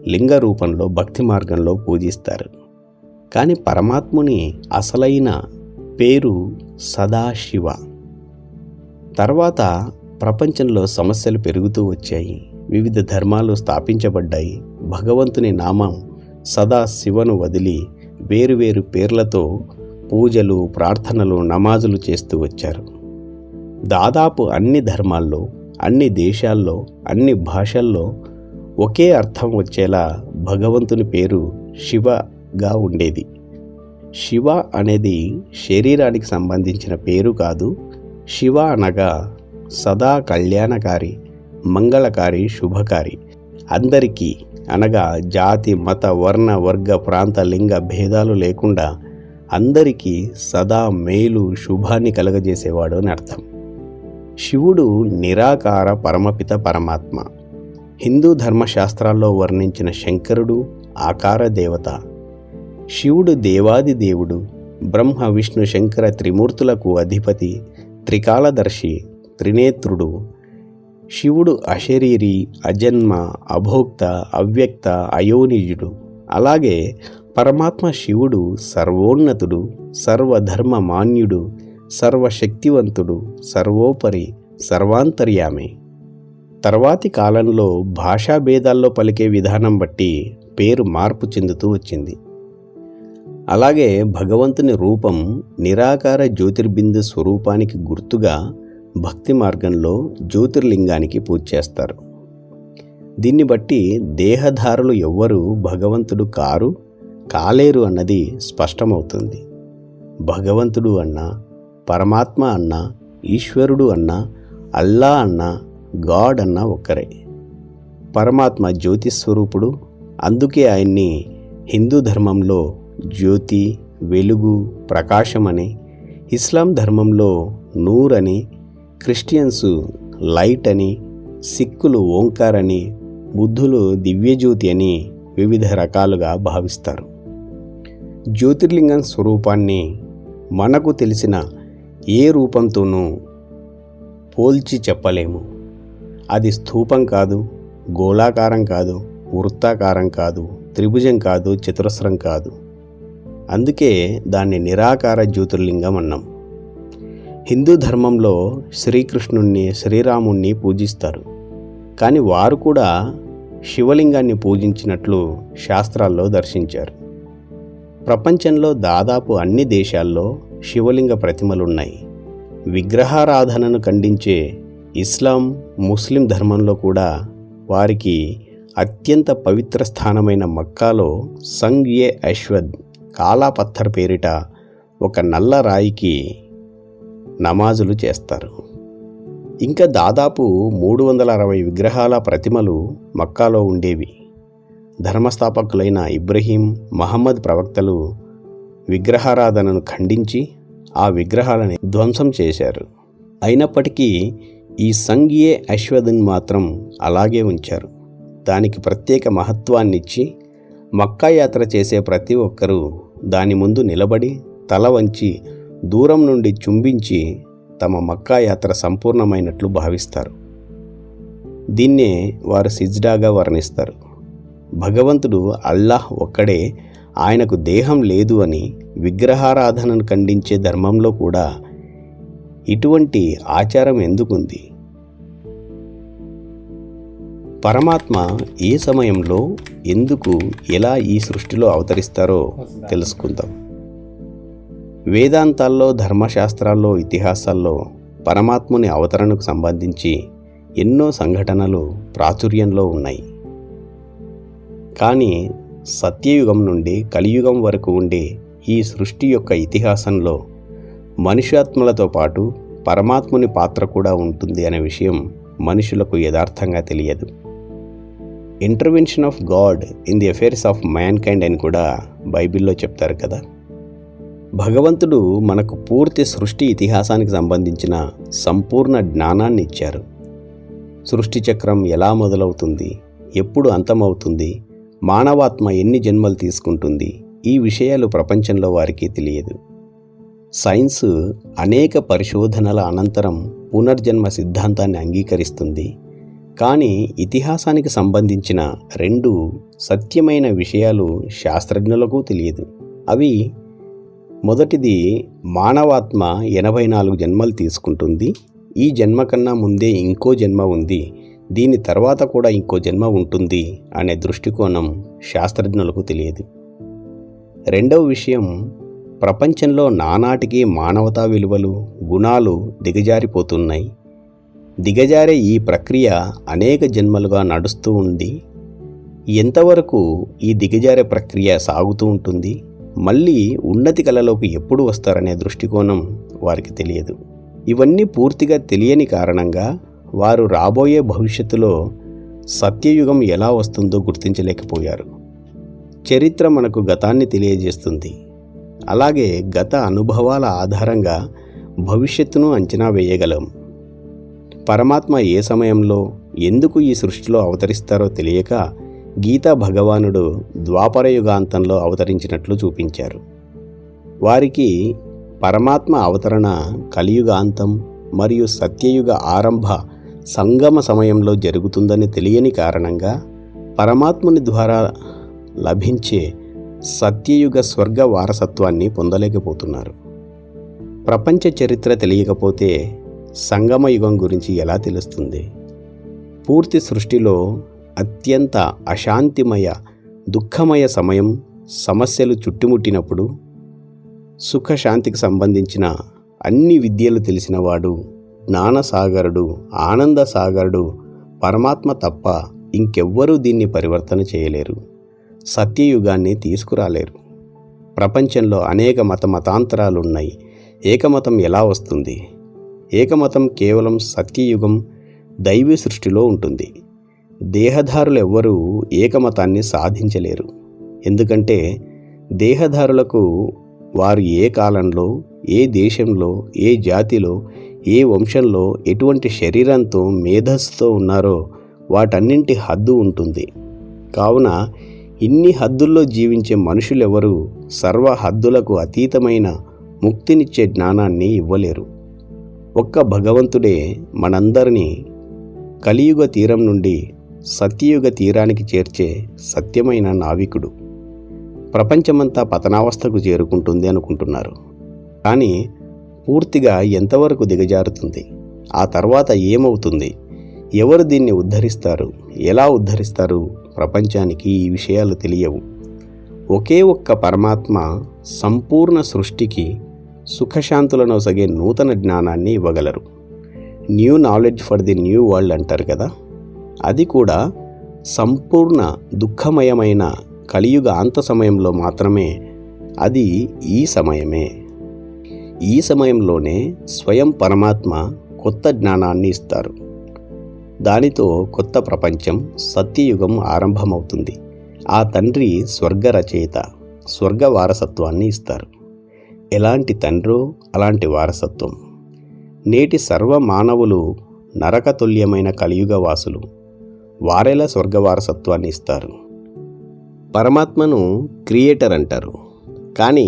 లింగ రూపంలో భక్తి మార్గంలో పూజిస్తారు. కానీ పరమాత్ముని అసలైన పేరు సదాశివ. తర్వాత ప్రపంచంలో సమస్యలు పెరుగుతూ వచ్చాయి, వివిధ ధర్మాలు స్థాపించబడ్డాయి. భగవంతుని నామం సదాశివను వదిలి వేరువేరు పేర్లతో పూజలు, ప్రార్థనలు, నమాజులు చేస్తూ వచ్చారు. దాదాపు అన్ని ధర్మాల్లో, అన్ని దేశాల్లో, అన్ని భాషల్లో ఒకే అర్థం వచ్చేలా భగవంతుని పేరు శివగా ఉండేది. శివ అనేది శరీరానికి సంబంధించిన పేరు కాదు. శివ అనగా సదా కళ్యాణకారి, మంగళకారి, శుభకారి. అందరికీ అనగా జాతి, మత, వర్ణ, వర్గ, ప్రాంత, లింగ భేదాలు లేకుండా అందరికీ సదా మేలు, శుభాన్ని కలగజేసేవాడు అని అర్థం. శివుడు నిరాకార పరమపిత పరమాత్మ. హిందూ ధర్మశాస్త్రాల్లో వర్ణించిన శంకరుడు ఆకార దేవత. శివుడు దేవాది దేవుడు, బ్రహ్మ విష్ణు శంకర త్రిమూర్తులకు అధిపతి, త్రికాలదర్శి, త్రినేత్రుడు. శివుడు అశరీరి, అజన్మ, అభోక్త, అవ్యక్త, అయోనిజుడు. అలాగే పరమాత్మ శివుడు సర్వోన్నతుడు, సర్వధర్మ మాన్యుడు, సర్వశక్తివంతుడు, సర్వోపరి, సర్వాంతర్యామి. తర్వాతి కాలంలో భాషా భేదాల్లో పలికే విధానం బట్టి పేరు మార్పు చెందుతూ వచ్చింది. అలాగే భగవంతుని రూపం నిరాకార జ్యోతిర్బిందు స్వరూపానికి గుర్తుగా భక్తి మార్గంలో జ్యోతిర్లింగానికి పూజ చేస్తారు. దీన్ని బట్టి దేహధారులు ఎవ్వరూ భగవంతుడు కాలేరు అన్నది స్పష్టమవుతుంది. భగవంతుడు అన్నా, పరమాత్మ అన్నా, ఈశ్వరుడు అన్నా, అల్లా అన్నా, గాడ్ అన్నా ఒక్కరే. పరమాత్మ జ్యోతిస్వరూపుడు. అందుకే ఆయన్ని హిందూ ధర్మంలో జ్యోతి, వెలుగు, ప్రకాశం అని, ఇస్లాం ధర్మంలో నూర్ అని, క్రిస్టియన్స్ లైట్ అని, సిక్కులు ఓంకార్ అని, బుద్ధులు దివ్యజ్యోతి అని వివిధ రకాలుగా భావిస్తారు. జ్యోతిర్లింగం స్వరూపాన్ని మనకు తెలిసిన ఏ రూపంతోనూ పోల్చి చెప్పలేము. అది స్థూపం కాదు, గోళాకారం కాదు, వృత్తాకారం కాదు, త్రిభుజం కాదు, చతురస్రం కాదు. అందుకే దాన్ని నిరాకార జ్యోతిర్లింగం అన్నాం. హిందూ ధర్మంలో శ్రీకృష్ణుణ్ణి, శ్రీరాముణ్ణి పూజిస్తారు. కానీ వారు కూడా శివలింగాన్ని పూజించినట్లు శాస్త్రాల్లో దర్శించారు. ప్రపంచంలో దాదాపు అన్ని దేశాల్లో శివలింగ ప్రతిమలున్నాయి. విగ్రహారాధనను ఖండించే ఇస్లాం, ముస్లిం ధర్మంలో కూడా వారికి అత్యంత పవిత్ర స్థానమైన మక్కాలో సంగ్-ఎ-అశ్వద్ కాలా పత్తర్ పేరిట ఒక నల్ల రాయికి నమాజులు చేస్తారు. ఇంకా దాదాపు 360 విగ్రహాల ప్రతిమలు మక్కాలో ఉండేవి. ధర్మస్థాపకులైన ఇబ్రహీం, మహమ్మద్ ప్రవక్తలు విగ్రహారాధనను ఖండించి ఆ విగ్రహాలని ధ్వంసం చేశారు. అయినప్పటికీ ఈ సంగ్-ఎ-అశ్వద్ని మాత్రం అలాగే ఉంచారు. దానికి ప్రత్యేక మహత్వాన్నిచ్చి మక్కా యాత్ర చేసే ప్రతి ఒక్కరూ దాని ముందు నిలబడి తల వంచి దూరం నుండి చుంబించి తమ మక్కా యాత్ర సంపూర్ణమైనట్లు భావిస్తారు. దీన్నే వారు సిజ్డాగా వర్ణిస్తారు. భగవంతుడు అల్లాహ్ ఒక్కడే, ఆయనకు దేహం లేదు అని విగ్రహారాధనను ఖండించే ధర్మంలో కూడా ఇటువంటి ఆచారం ఎందుకుంది? పరమాత్మ ఏ సమయంలో, ఎందుకు, ఎలా ఈ సృష్టిలో అవతరిస్తారో తెలుసుకుందాం. వేదాంతాల్లో, ధర్మశాస్త్రాల్లో, ఇతిహాసాల్లో పరమాత్ముని అవతరణకు సంబంధించి ఎన్నో సంఘటనలు ప్రాచుర్యంలో ఉన్నాయి. కానీ సత్యయుగం నుండి కలియుగం వరకు ఉండే ఈ సృష్టి యొక్క ఇతిహాసంలో మనుష్యాత్మలతో పాటు పరమాత్ముని పాత్ర కూడా ఉంటుంది అనే విషయం మనుషులకు యథార్థంగా తెలియదు. Intervention of God in the affairs of man kind అని కూడా బైబిల్లో చెప్తారు కదా. భగవంతుడు మనకు పూర్తి సృష్టి ఇతిహాసానికి సంబంధించిన సంపూర్ణ జ్ఞానాన్ని ఇచ్చారు. సృష్టి చక్రం ఎలా మొదలవుతుంది, ఎప్పుడు అంతమవుతుంది, మానవాత్మ ఎన్ని జన్మలు తీసుకుంటుంది, ఈ విషయాలు ప్రపంచంలో వారికి తెలియదు. సైన్స్ అనేక పరిశోధనల అనంతరం పునర్జన్మ సిద్ధాంతాన్ని అంగీకరిస్తుంది. కానీ ఇతిహాసానికి సంబంధించిన 2 సత్యమైన విషయాలు శాస్త్రజ్ఞులకు తెలియదు. అవి: మొదటిది, మానవాత్మ 84 జన్మలు తీసుకుంటుంది. ఈ జన్మ కన్నా ముందే ఇంకో జన్మ ఉంది, దీని తర్వాత కూడా ఇంకో జన్మ ఉంటుంది అనే దృష్టికోణం శాస్త్రజ్ఞులకు తెలియదు. రెండవ విషయం, ప్రపంచంలో నానాటికి మానవతా విలువలు, గుణాలు దిగజారిపోతున్నాయి. దిగజారే ఈ ప్రక్రియ అనేక జన్మలుగా నడుస్తూ ఉంది. ఎంతవరకు ఈ దిగజారే ప్రక్రియ సాగుతూ ఉంటుంది, మళ్ళీ ఉన్నతి కళలోకి ఎప్పుడు వస్తారనే దృష్టికోణం వారికి తెలియదు. ఇవన్నీ పూర్తిగా తెలియని కారణంగా వారు రాబోయే భవిష్యత్తులో సత్యయుగం ఎలా వస్తుందో గుర్తించలేకపోయారు. చరిత్ర మనకు గతాన్ని తెలియజేస్తుంది. అలాగే గత అనుభవాల ఆధారంగా భవిష్యత్తును అంచనా వేయగలం. పరమాత్మ ఏ సమయంలో, ఎందుకు ఈ సృష్టిలో అవతరిస్తారో తెలియక గీతా భగవానుడు ద్వాపర యుగాంతంలో అవతరించినట్లు చూపించారు. వారికి పరమాత్మ అవతరణ కలియుగాంతం మరియు సత్యయుగ ఆరంభ సంగమ సమయంలో జరుగుతుందని తెలియని కారణంగా పరమాత్ముని ద్వారా లభించే సత్యయుగ స్వర్గ వారసత్వాన్ని పొందలేకపోతున్నారు. ప్రపంచ చరిత్ర తెలియకపోతే సంగమ యుగం గురించి ఎలా తెలుస్తుంది? పూర్తి సృష్టిలో అత్యంత అశాంతిమయ, దుఃఖమయ సమయం, సమస్యలు చుట్టుముట్టినప్పుడు సుఖశాంతికి సంబంధించిన అన్ని విద్యలు తెలిసినవాడు, జ్ఞానసాగరుడు, ఆనందసాగరుడు పరమాత్మ తప్ప ఇంకెవ్వరూ దీన్ని పరివర్తన చేయలేరు, సత్యయుగాన్ని తీసుకురాలేరు. ప్రపంచంలో అనేక మతాంతరాలున్నాయి. ఏకమతం ఎలా వస్తుంది? ఏకమతం కేవలం సత్యయుగం దైవీ సృష్టిలో ఉంటుంది. దేహధారులు ఎవ్వరూ ఏకమతాన్ని సాధించలేరు. ఎందుకంటే దేహధారులకు వారు ఏ కాలంలో, ఏ దేశంలో, ఏ జాతిలో, ఏ వంశంలో, ఎటువంటి శరీరంతో, మేధస్సుతో ఉన్నారో వాటన్నింటి హద్దు ఉంటుంది. కావున ఇన్ని హద్దుల్లో జీవించే మనుషులెవరూ సర్వ హద్దులకు అతీతమైన ముక్తినిచ్చే జ్ఞానాన్ని ఇవ్వలేరు. ఒక్క భగవంతుడే మనందరినీ కలియుగ తీరం నుండి సత్యయుగ తీరానికి చేర్చే సత్యమైన నావికుడు. ప్రపంచమంతా పతనావస్థకు చేరుకుంటుంది అనుకుంటున్నారు. కానీ పూర్తిగా ఎంతవరకు దిగజారుతుంది? ఆ తర్వాత ఏమవుతుంది? ఎవరు దీన్ని ఉద్ధరిస్తారు? ఎలా ఉద్ధరిస్తారు? ప్రపంచానికి ఈ విషయాలు తెలియవు. ఒకే ఒక్క పరమాత్మ సంపూర్ణ సృష్టికి సుఖశాంతులను ఒసగే నూతన జ్ఞానాన్ని ఇవ్వగలరు. New knowledge for the new world అంటారు కదా, అది కూడా సంపూర్ణ దుఃఖమయమైన కలియుగ అంత సమయంలో మాత్రమే. అది ఈ సమయమే. ఈ సమయంలోనే స్వయం పరమాత్మ కొత్త జ్ఞానాన్ని ఇస్తారు. దానితో కొత్త ప్రపంచం, సత్యయుగం ఆరంభమవుతుంది. ఆ తండ్రి స్వర్గ రచయిత, స్వర్గ వారసత్వాన్ని ఇస్తారు. ఎలాంటి తండ్రో అలాంటి వారసత్వం. నేటి సర్వ మానవులు నరకతుల్యమైన కలియుగ వాసులు. వారెలా స్వర్గ వారసత్వాన్ని ఇస్తారు? పరమాత్మను క్రియేటర్ అంటారు, కానీ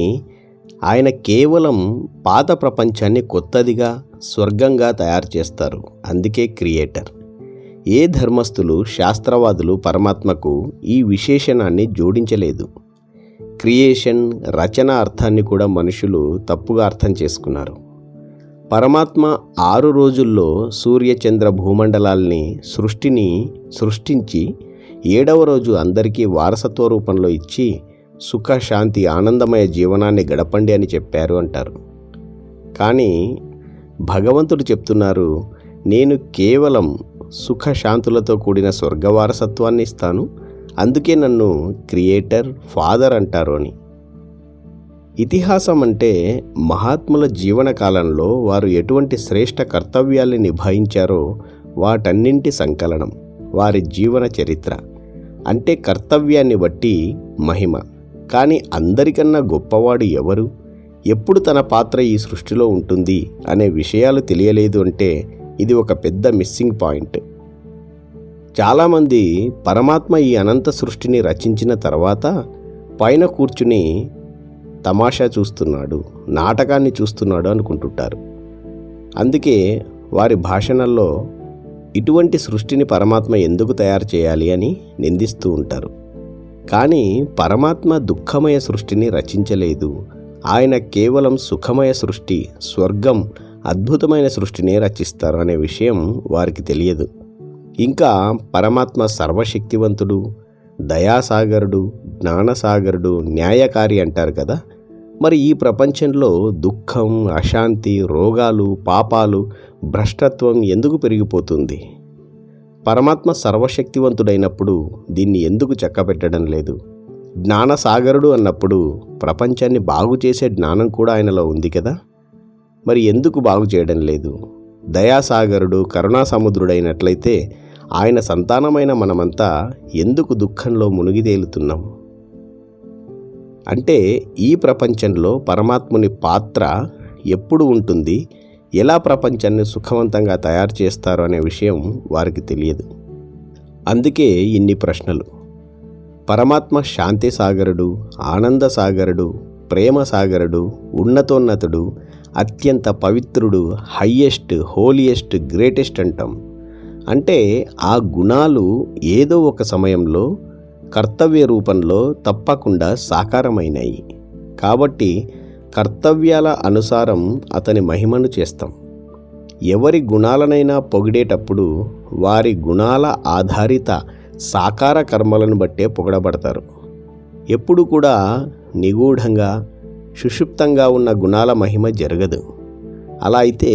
ఆయన కేవలం పాత ప్రపంచాన్ని కొత్తదిగా, స్వర్గంగా తయారు చేస్తారు. అందుకే క్రియేటర్. ఏ ధర్మస్థులు, శాస్త్రవాదులు పరమాత్మకు ఈ విశేషణాన్ని జోడించలేదు. క్రియేషన్, రచన అర్థాన్ని కూడా మనుషులు తప్పుగా అర్థం చేసుకున్నారు. పరమాత్మ 6 రోజుల్లో సూర్యచంద్ర భూమండలాల్ని సృష్టించి 7వ రోజు అందరికీ వారసత్వ రూపంలో ఇచ్చి సుఖ, శాంతి, ఆనందమయ జీవనాన్ని గడపండి అని చెప్పారు అంటారు. కానీ భగవంతుడు చెప్తున్నారు, నేను కేవలం సుఖశాంతులతో కూడిన స్వర్గ వారసత్వాన్ని ఇస్తాను, అందుకే నన్ను క్రియేటర్, ఫాదర్ అంటారు అని. ఇతిహాసం అంటే మహాత్ముల జీవన కాలంలో వారు ఎటువంటి శ్రేష్ఠ కర్తవ్యాల్ని నిభాయించారో వాటన్నింటి సంకలనం. వారి జీవన చరిత్ర అంటే కర్తవ్యాన్ని బట్టి మహిమ. కానీ అందరికన్నా గొప్పవాడు ఎవరు, ఎప్పుడు తన పాత్ర ఈ సృష్టిలో ఉంటుంది అనే విషయాలు తెలియలేదు అంటే ఇది ఒక పెద్ద మిస్సింగ్ పాయింట్. చాలామంది పరమాత్మ ఈ అనంత సృష్టిని రచించిన తర్వాత పైన కూర్చుని తమాషా చూస్తున్నాడు, నాటకాన్ని చూస్తున్నాడు అనుకుంటుంటారు. అందుకే వారి భాషణల్లో ఇటువంటి సృష్టిని పరమాత్మ ఎందుకు తయారు చేయాలి అని నిందిస్తూ ఉంటారు. కానీ పరమాత్మ దుఃఖమయ సృష్టిని రచించలేదు. ఆయన కేవలం సుఖమయ సృష్టి, స్వర్గం, అద్భుతమైన సృష్టినే రచిస్తారు అనే విషయం వారికి తెలియదు. ఇంకా పరమాత్మ సర్వశక్తివంతుడు, దయాసాగరుడు, జ్ఞానసాగరుడు, న్యాయకారి అంటారు కదా. మరి ఈ ప్రపంచంలో దుఃఖం, అశాంతి, రోగాలు, పాపాలు, భ్రష్టత్వం ఎందుకు పెరిగిపోతుంది? పరమాత్మ సర్వశక్తివంతుడైనప్పుడు దీన్ని ఎందుకు చక్కబెట్టడం లేదు? జ్ఞానసాగరుడు అన్నప్పుడు ప్రపంచాన్ని బాగు చేసే జ్ఞానం కూడా ఆయనలో ఉంది కదా. మరి ఎందుకు బాగు చేయడం లేదు? దయాసాగరుడు, కరుణాసముద్రుడైనట్లయితే ఆయన సంతానమైన మనమంతా ఎందుకు దుఃఖంలో మునిగి తేలుతున్నాం? అంటే ఈ ప్రపంచంలో పరమాత్ముని పాత్ర ఎప్పుడు ఉంటుంది, ఎలా ప్రపంచాన్ని సుఖవంతంగా తయారు చేస్తారు అనే విషయం వారికి తెలియదు. అందుకే ఇన్ని ప్రశ్నలు. పరమాత్మ శాంతి సాగరుడు, ఆనంద సాగరుడు, ప్రేమ సాగరుడు, ఉన్నతోన్నతుడు, అత్యంత పవిత్రుడు, హయ్యెస్ట్, హోలియెస్ట్, గ్రేటెస్ట్ అంటాం. అంటే ఆ గుణాలు ఏదో ఒక సమయంలో కర్తవ్య రూపంలో తప్పకుండా సాకారమైనాయి. కాబట్టి కర్తవ్యాల అనుసారం అతని మహిమను చేస్తాం. ఎవరి గుణాలనైనా పొగిడేటప్పుడు వారి గుణాల ఆధారిత సాకార కర్మలను బట్టే పొగడబడతారు. ఎప్పుడు కూడా నిగూఢంగా, సుషుప్తంగా ఉన్న గుణాల మహిమ జరగదు. అలా అయితే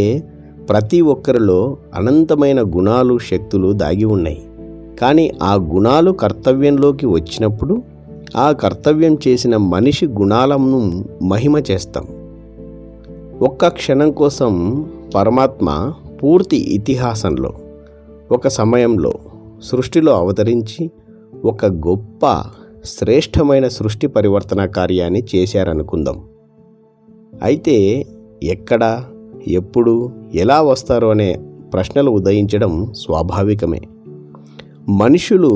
ప్రతి ఒక్కరిలో అనంతమైన గుణాలు, శక్తులు దాగి ఉన్నాయి. కానీ ఆ గుణాలు కర్తవ్యంలోకి వచ్చినప్పుడు ఆ కర్తవ్యం చేసిన మనిషి గుణాలను మహిమ చేస్తాం. ఒక్క క్షణం కోసం పరమాత్మ పూర్తి ఇతిహాసంలో ఒక సమయంలో సృష్టిలో అవతరించి ఒక గొప్ప శ్రేష్టమైన సృష్టి పరివర్తన కార్యాన్ని చేశారనుకుందాం. అయితే ఎక్కడ, ఎప్పుడు, ఎలా వస్తారు అనే ప్రశ్నలు ఉదయించడం స్వాభావికమే. మనుషులు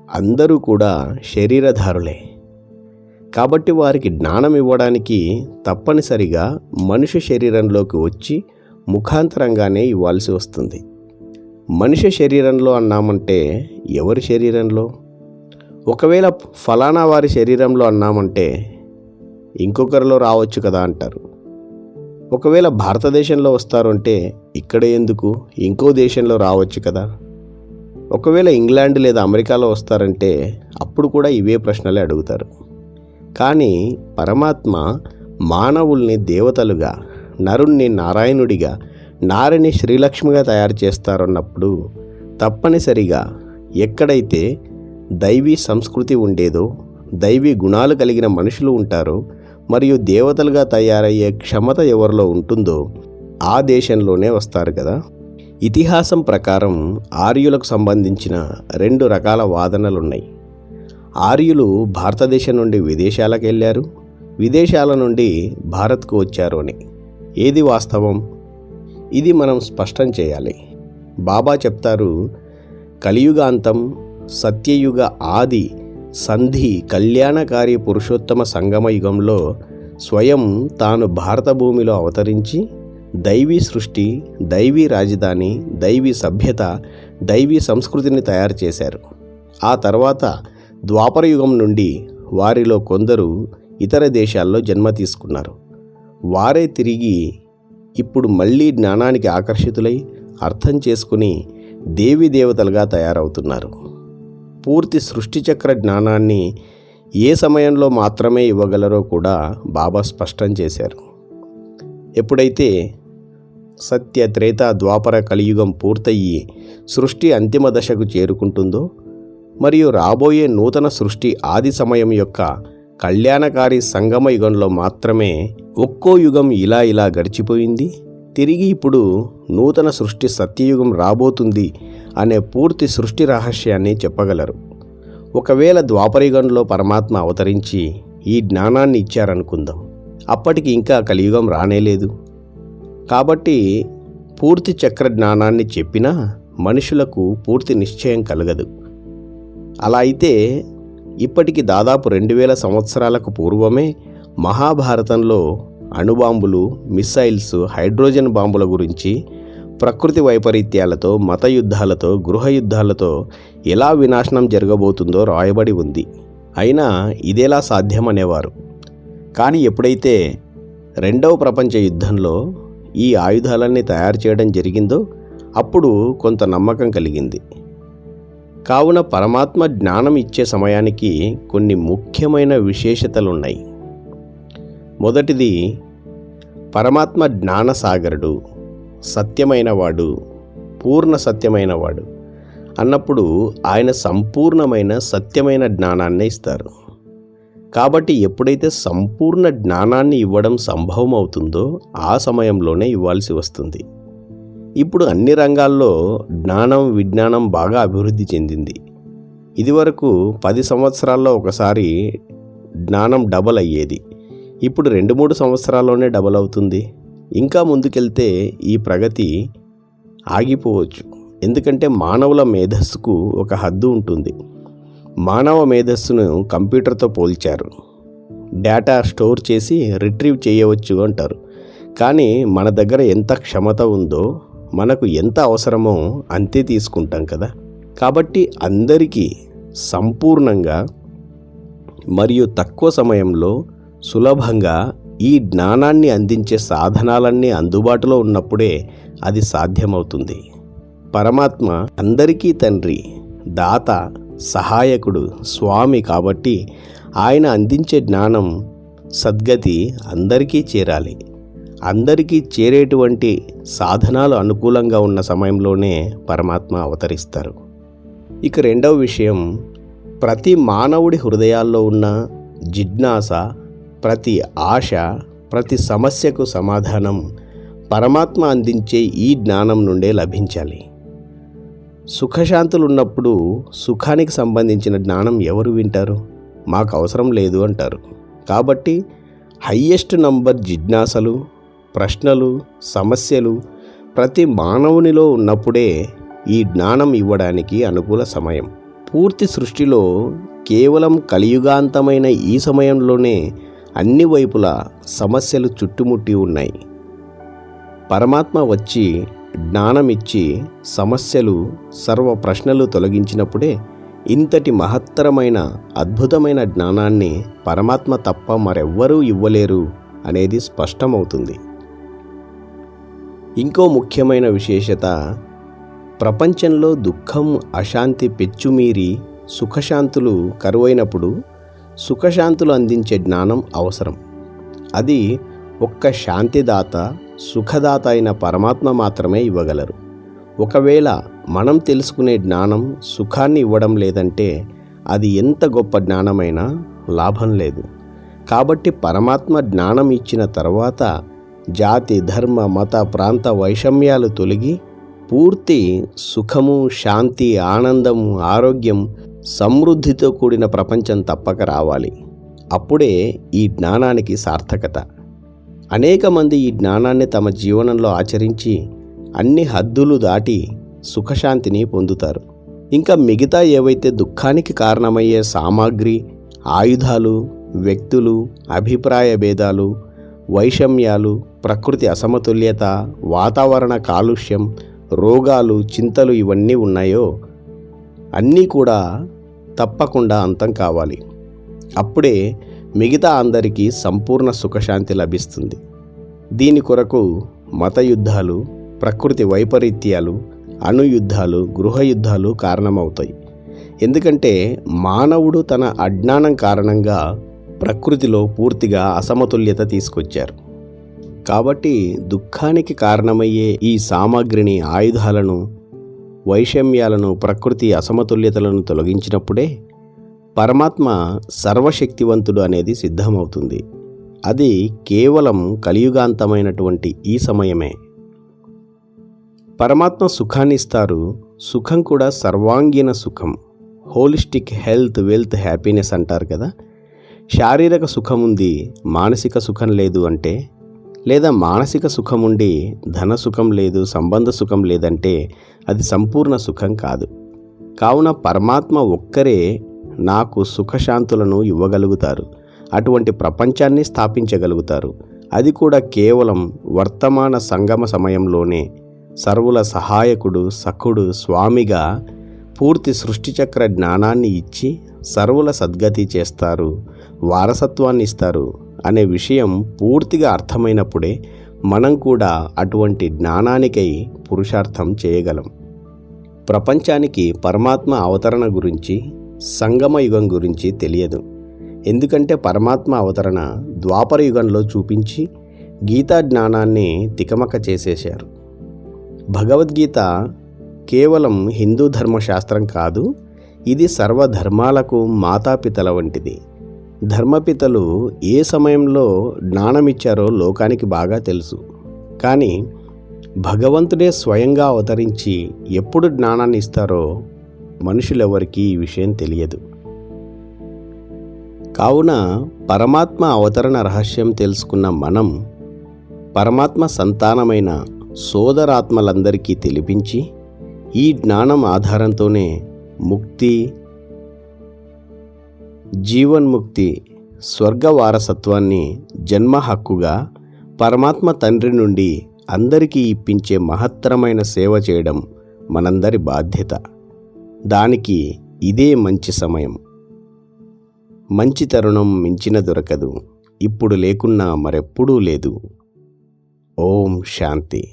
అందరూ కూడా శరీరధారులే. కాబట్టి వారికి జ్ఞానం ఇవ్వడానికి తప్పనిసరిగా మనిషి శరీరంలోకి వచ్చి ముఖాంతరంగానే ఇవ్వాల్సి వస్తుంది. మనిషి శరీరంలో అన్నామంటే ఎవరి శరీరంలో? ఒకవేళ ఫలానా వారి శరీరంలో అన్నామంటే ఇంకొకరిలో రావచ్చు కదా అంటారు. ఒకవేళ భారతదేశంలో వస్తారు అంటే ఇక్కడ ఎందుకు, ఇంకో దేశంలో రావచ్చు కదా. ఒకవేళ ఇంగ్లాండ్ లేదా అమెరికాలో వస్తారంటే అప్పుడు కూడా ఇవే ప్రశ్నలే అడుగుతారు. కానీ పరమాత్మ మానవుల్ని దేవతలుగా, నరుణ్ణి నారాయణుడిగా, నారిని శ్రీలక్ష్మిగా తయారు చేస్తారన్నప్పుడు తప్పనిసరిగా ఎక్కడైతే దైవీ సంస్కృతి ఉండేదో, దైవీ గుణాలు కలిగిన మనుషులు ఉంటారో, మరియు దేవతలుగా తయారయ్యే క్షమత ఎవరిలో ఉంటుందో ఆ దేశంలోనే వస్తారు కదా. ఇతిహాసం ప్రకారం ఆర్యులకు సంబంధించిన 2 రకాల వాదనలున్నాయి. ఆర్యులు భారతదేశం నుండి విదేశాలకు వెళ్ళారు, విదేశాల నుండి భారత్కు వచ్చారు అని. ఏది వాస్తవం? ఇది మనం స్పష్టం చేయాలి. బాబా చెప్తారు, కలియుగాంతం, సత్యయుగ ఆది, సంధి, కళ్యాణకారి పురుషోత్తమ సంగమ యుగంలో స్వయం తాను భారత భూమిలో అవతరించి దైవీ సృష్టి, దైవీ రాజధాని, దైవీ సభ్యత, దైవీ సంస్కృతిని తయారు చేశారు. ఆ తర్వాత ద్వాపర యుగం నుండి వారిలో కొందరు ఇతర దేశాల్లో జన్మ తీసుకున్నారు. వారే తిరిగి ఇప్పుడు మళ్ళీ జ్ఞానానికి ఆకర్షితులై అర్థం చేసుకుని దేవీ దేవతలుగా తయారవుతున్నారు. పూర్తి సృష్టి చక్ర జ్ఞానాన్ని ఏ సమయంలో మాత్రమే ఇవ్వగలరో కూడా బాబా స్పష్టం చేశారు. ఎప్పుడైతే సత్య, త్రేత, ద్వాపర, కలియుగం పూర్తయ్యి సృష్టి అంతిమ దశకు చేరుకుంటుందో మరియు రాబోయే నూతన సృష్టి ఆది సమయం యొక్క కళ్యాణకారి సంగమ యుగంలో మాత్రమే ఒక్కో యుగం ఇలా గడిచిపోయింది, తిరిగి ఇప్పుడు నూతన సృష్టి సత్యయుగం రాబోతుంది అనే పూర్తి సృష్టి రహస్యాన్ని చెప్పగలరు. ఒకవేళ ద్వాపరయుగంలో పరమాత్మ అవతరించి ఈ జ్ఞానాన్ని ఇచ్చారనుకుందాం, అప్పటికి ఇంకా కలియుగం రానేలేదు. కాబట్టి పూర్తి చక్ర జ్ఞానాన్ని చెప్పినా మనుషులకు పూర్తి నిశ్చయం కలగదు. అలా అయితే ఇప్పటికి దాదాపు 2000 సంవత్సరాలకు పూర్వమే మహాభారతంలో అణుబాంబులు, మిసైల్స్, హైడ్రోజన్ బాంబుల గురించి ప్రకృతి వైపరీత్యాలతో, మత యుద్ధాలతో, గృహ యుద్ధాలతో ఎలా వినాశనం జరగబోతుందో రాయబడి ఉంది. అయినా ఇదేలా సాధ్యం అనేవారు. కానీ ఎప్పుడైతే రెండవ ప్రపంచ యుద్ధంలో ఈ ఆయుధాలన్నీ తయారు చేయడం జరిగిందో అప్పుడు కొంత నమ్మకం కలిగింది. కావున పరమాత్మ జ్ఞానం ఇచ్చే సమయానికి కొన్ని ముఖ్యమైన విశేషతలున్నాయి. మొదటిది, పరమాత్మ జ్ఞానసాగరుడు, సత్యమైనవాడు, పూర్ణ సత్యమైనవాడు అన్నప్పుడు ఆయన సంపూర్ణమైన సత్యమైన జ్ఞానాన్ని ఇస్తారు. కాబట్టి ఎప్పుడైతే సంపూర్ణ జ్ఞానాన్ని ఇవ్వడం సంభవం అవుతుందో ఆ సమయంలోనే ఇవ్వాల్సి వస్తుంది. ఇప్పుడు అన్ని రంగాల్లో జ్ఞానం, విజ్ఞానం బాగా అభివృద్ధి చెందింది. ఇదివరకు 10 సంవత్సరాల్లో ఒకసారి జ్ఞానం డబల్ అయ్యేది. ఇప్పుడు 2-3 సంవత్సరాల్లోనే డబల్ అవుతుంది. ఇంకా ముందుకెళ్తే ఈ ప్రగతి ఆగిపోవచ్చు. ఎందుకంటే మానవుల మేధస్సుకు ఒక హద్దు ఉంటుంది. మానవ మేధస్సును కంప్యూటర్తో పోల్చారు. డేటా స్టోర్ చేసి రిట్రీవ్ చేయవచ్చు అంటారు. కానీ మన దగ్గర ఎంత క్షమత ఉందో, మనకు ఎంత అవసరమో అంతే తీసుకుంటాం కదా. కాబట్టి అందరికీ సంపూర్ణంగా మరియు తక్కువ సమయంలో సులభంగా ఈ జ్ఞానాన్ని అందించే సాధనాలన్నీ అందుబాటులో ఉన్నప్పుడే అది సాధ్యమవుతుంది. పరమాత్మ అందరికీ తండ్రి, దాత, సహాయకుడు, స్వామి కాబట్టి ఆయన అందించే జ్ఞానం, సద్గతి అందరికీ చేరాలి. అందరికీ చేరేటువంటి సాధనాలు అనుకూలంగా ఉన్న సమయంలోనే పరమాత్మ అవతరిస్తారు. ఇక రెండవ విషయం, ప్రతి మానవుడి హృదయాల్లో ఉన్న జిజ్ఞాస, ప్రతి ఆశ, ప్రతి సమస్యకు సమాధానం పరమాత్మ అందించే ఈ జ్ఞానం నుండే లభించాలి. సుఖశాంతులు ఉన్నప్పుడు సుఖానికి సంబంధించిన జ్ఞానం ఎవరు వింటారు? మాకు అవసరం లేదు అంటారు. కాబట్టి హయ్యెస్ట్ నంబర్ జిజ్ఞాసలు, ప్రశ్నలు, సమస్యలు ప్రతి మానవునిలో ఉన్నప్పుడే ఈ జ్ఞానం ఇవ్వడానికి అనుకూల సమయం. పూర్తి సృష్టిలో కేవలం కలియుగాంతమైన ఈ సమయంలోనే అన్ని వైపులా సమస్యలు చుట్టుముట్టి ఉన్నాయి. పరమాత్మ వచ్చి జ్ఞానమిచ్చి సమస్యలు, సర్వ ప్రశ్నలు తొలగించినప్పుడే ఇంతటి మహత్తరమైన అద్భుతమైన జ్ఞానాన్ని పరమాత్మ తప్ప మరెవ్వరూ ఇవ్వలేరు అనేది స్పష్టమవుతుంది. ఇంకో ముఖ్యమైన విశేషత, ప్రపంచంలో దుఃఖం, అశాంతి పెచ్చుమీరి సుఖశాంతులు కరువైనప్పుడు సుఖశాంతులు అందించే జ్ఞానం అవసరం. అది ఒక్క శాంతిదాత, సుఖదాత అయిన పరమాత్మ మాత్రమే ఇవ్వగలరు. ఒకవేళ మనం తెలుసుకునే జ్ఞానం సుఖాన్ని ఇవ్వడం లేదంటే అది ఎంత గొప్ప జ్ఞానమైనా లాభం లేదు. కాబట్టి పరమాత్మ జ్ఞానం ఇచ్చిన తర్వాత జాతి, ధర్మ, మత, ప్రాంత వైషమ్యాలు తొలగి పూర్తి సుఖము, శాంతి, ఆనందం, ఆరోగ్యం, సమృద్ధితో కూడిన ప్రపంచం తప్పక రావాలి. అప్పుడే ఈ జ్ఞానానికి సార్థకత. అనేక మంది ఈ జ్ఞానాన్ని తమ జీవనంలో ఆచరించి అన్ని హద్దులు దాటి సుఖశాంతిని పొందుతారు. ఇంకా మిగతా ఏవైతే దుఃఖానికి కారణమయ్యే సామాగ్రి, ఆయుధాలు, వ్యక్తులు, అభిప్రాయ భేదాలు, వైషమ్యాలు, ప్రకృతి అసమతుల్యత, వాతావరణ కాలుష్యం, రోగాలు, చింతలు ఇవన్నీ ఉన్నాయో అన్నీ కూడా తప్పకుండా అంతం కావాలి. అప్పుడే మిగతా అందరికీ సంపూర్ణ సుఖశాంతి లభిస్తుంది. దీని కొరకు మత యుద్ధాలు, ప్రకృతి వైపరీత్యాలు, అణుయుద్ధాలు, గృహ యుద్ధాలు కారణమవుతాయి. ఎందుకంటే మానవుడు తన అజ్ఞానం కారణంగా ప్రకృతిలో పూర్తిగా అసమతుల్యత తీసుకొచ్చారు. కాబట్టి దుఃఖానికి కారణమయ్యే ఈ సామాగ్రిని, ఆయుధాలను, వైషమ్యాలను, ప్రకృతి అసమతుల్యతలను తొలగించినప్పుడే పరమాత్మ సర్వశక్తివంతుడు అనేది సిద్ధమవుతుంది. అది కేవలం కలియుగాంతమైనటువంటి ఈ సమయమే. పరమాత్మ సుఖాన్ని ఇస్తారు. సుఖం కూడా సర్వాంగీణ సుఖం, హోలిస్టిక్ హెల్త్, వెల్త్, హ్యాపీనెస్ అంటారు కదా. శారీరక సుఖం ఉంది, మానసిక సుఖం లేదు అంటే, లేదా మానసిక సుఖం ఉండి ధన సుఖం లేదు, సంబంధ సుఖం లేదంటే అది సంపూర్ణ సుఖం కాదు. కావున పరమాత్మ ఒక్కరే నాకు సుఖశాంతులను ఇవ్వగలుగుతారు. అటువంటి ప్రపంచాన్ని స్థాపించగలుగుతారు. అది కూడా కేవలం వర్తమాన సంగమ సమయంలోనే. సర్వుల సహాయకుడు, సఖుడు, స్వామిగా పూర్తి సృష్టిచక్ర జ్ఞానాన్ని ఇచ్చి సర్వుల సద్గతి చేస్తారు, వారసత్వాన్ని ఇస్తారు అనే విషయం పూర్తిగా అర్థమైనప్పుడే మనం కూడా అటువంటి జ్ఞానానికై పురుషార్థం చేయగలం. ప్రపంచానికి పరమాత్మ అవతరణ గురించి, సంగమ యుగం గురించి తెలియదు. ఎందుకంటే పరమాత్మ అవతరణ ద్వాపర యుగంలో చూపించి గీతా జ్ఞానాన్ని తికమక చేసేశారు. భగవద్గీత కేవలం హిందూ ధర్మశాస్త్రం కాదు, ఇది సర్వధర్మాలకు మాతాపితల వంటిది. ధర్మపితలు ఏ సమయంలో జ్ఞానమిచ్చారో లోకానికి బాగా తెలుసు. కానీ భగవంతుడే స్వయంగా అవతరించి ఎప్పుడు జ్ఞానాన్ని ఇస్తారో మనుషులెవరికీ ఈ విషయం తెలియదు. కావున పరమాత్మ అవతరణ రహస్యం తెలుసుకున్న మనం పరమాత్మ సంతానమైన సోదరాత్మలందరికీ తెలిపించి ఈ జ్ఞానం ఆధారంతోనే ముక్తి, జీవన్ముక్తి, స్వర్గ వారసత్వాన్ని జన్మ హక్కుగా పరమాత్మ తండ్రి నుండి అందరికీ ఇప్పించే మహత్తరమైన సేవ చేయడం మనందరి బాధ్యత. దానికి ఇదే మంచి సమయం. మంచి తరుణం మించిన దొరకదు. ఇప్పుడు లేకున్నా మరెప్పుడూ లేదు. ఓం శాంతి.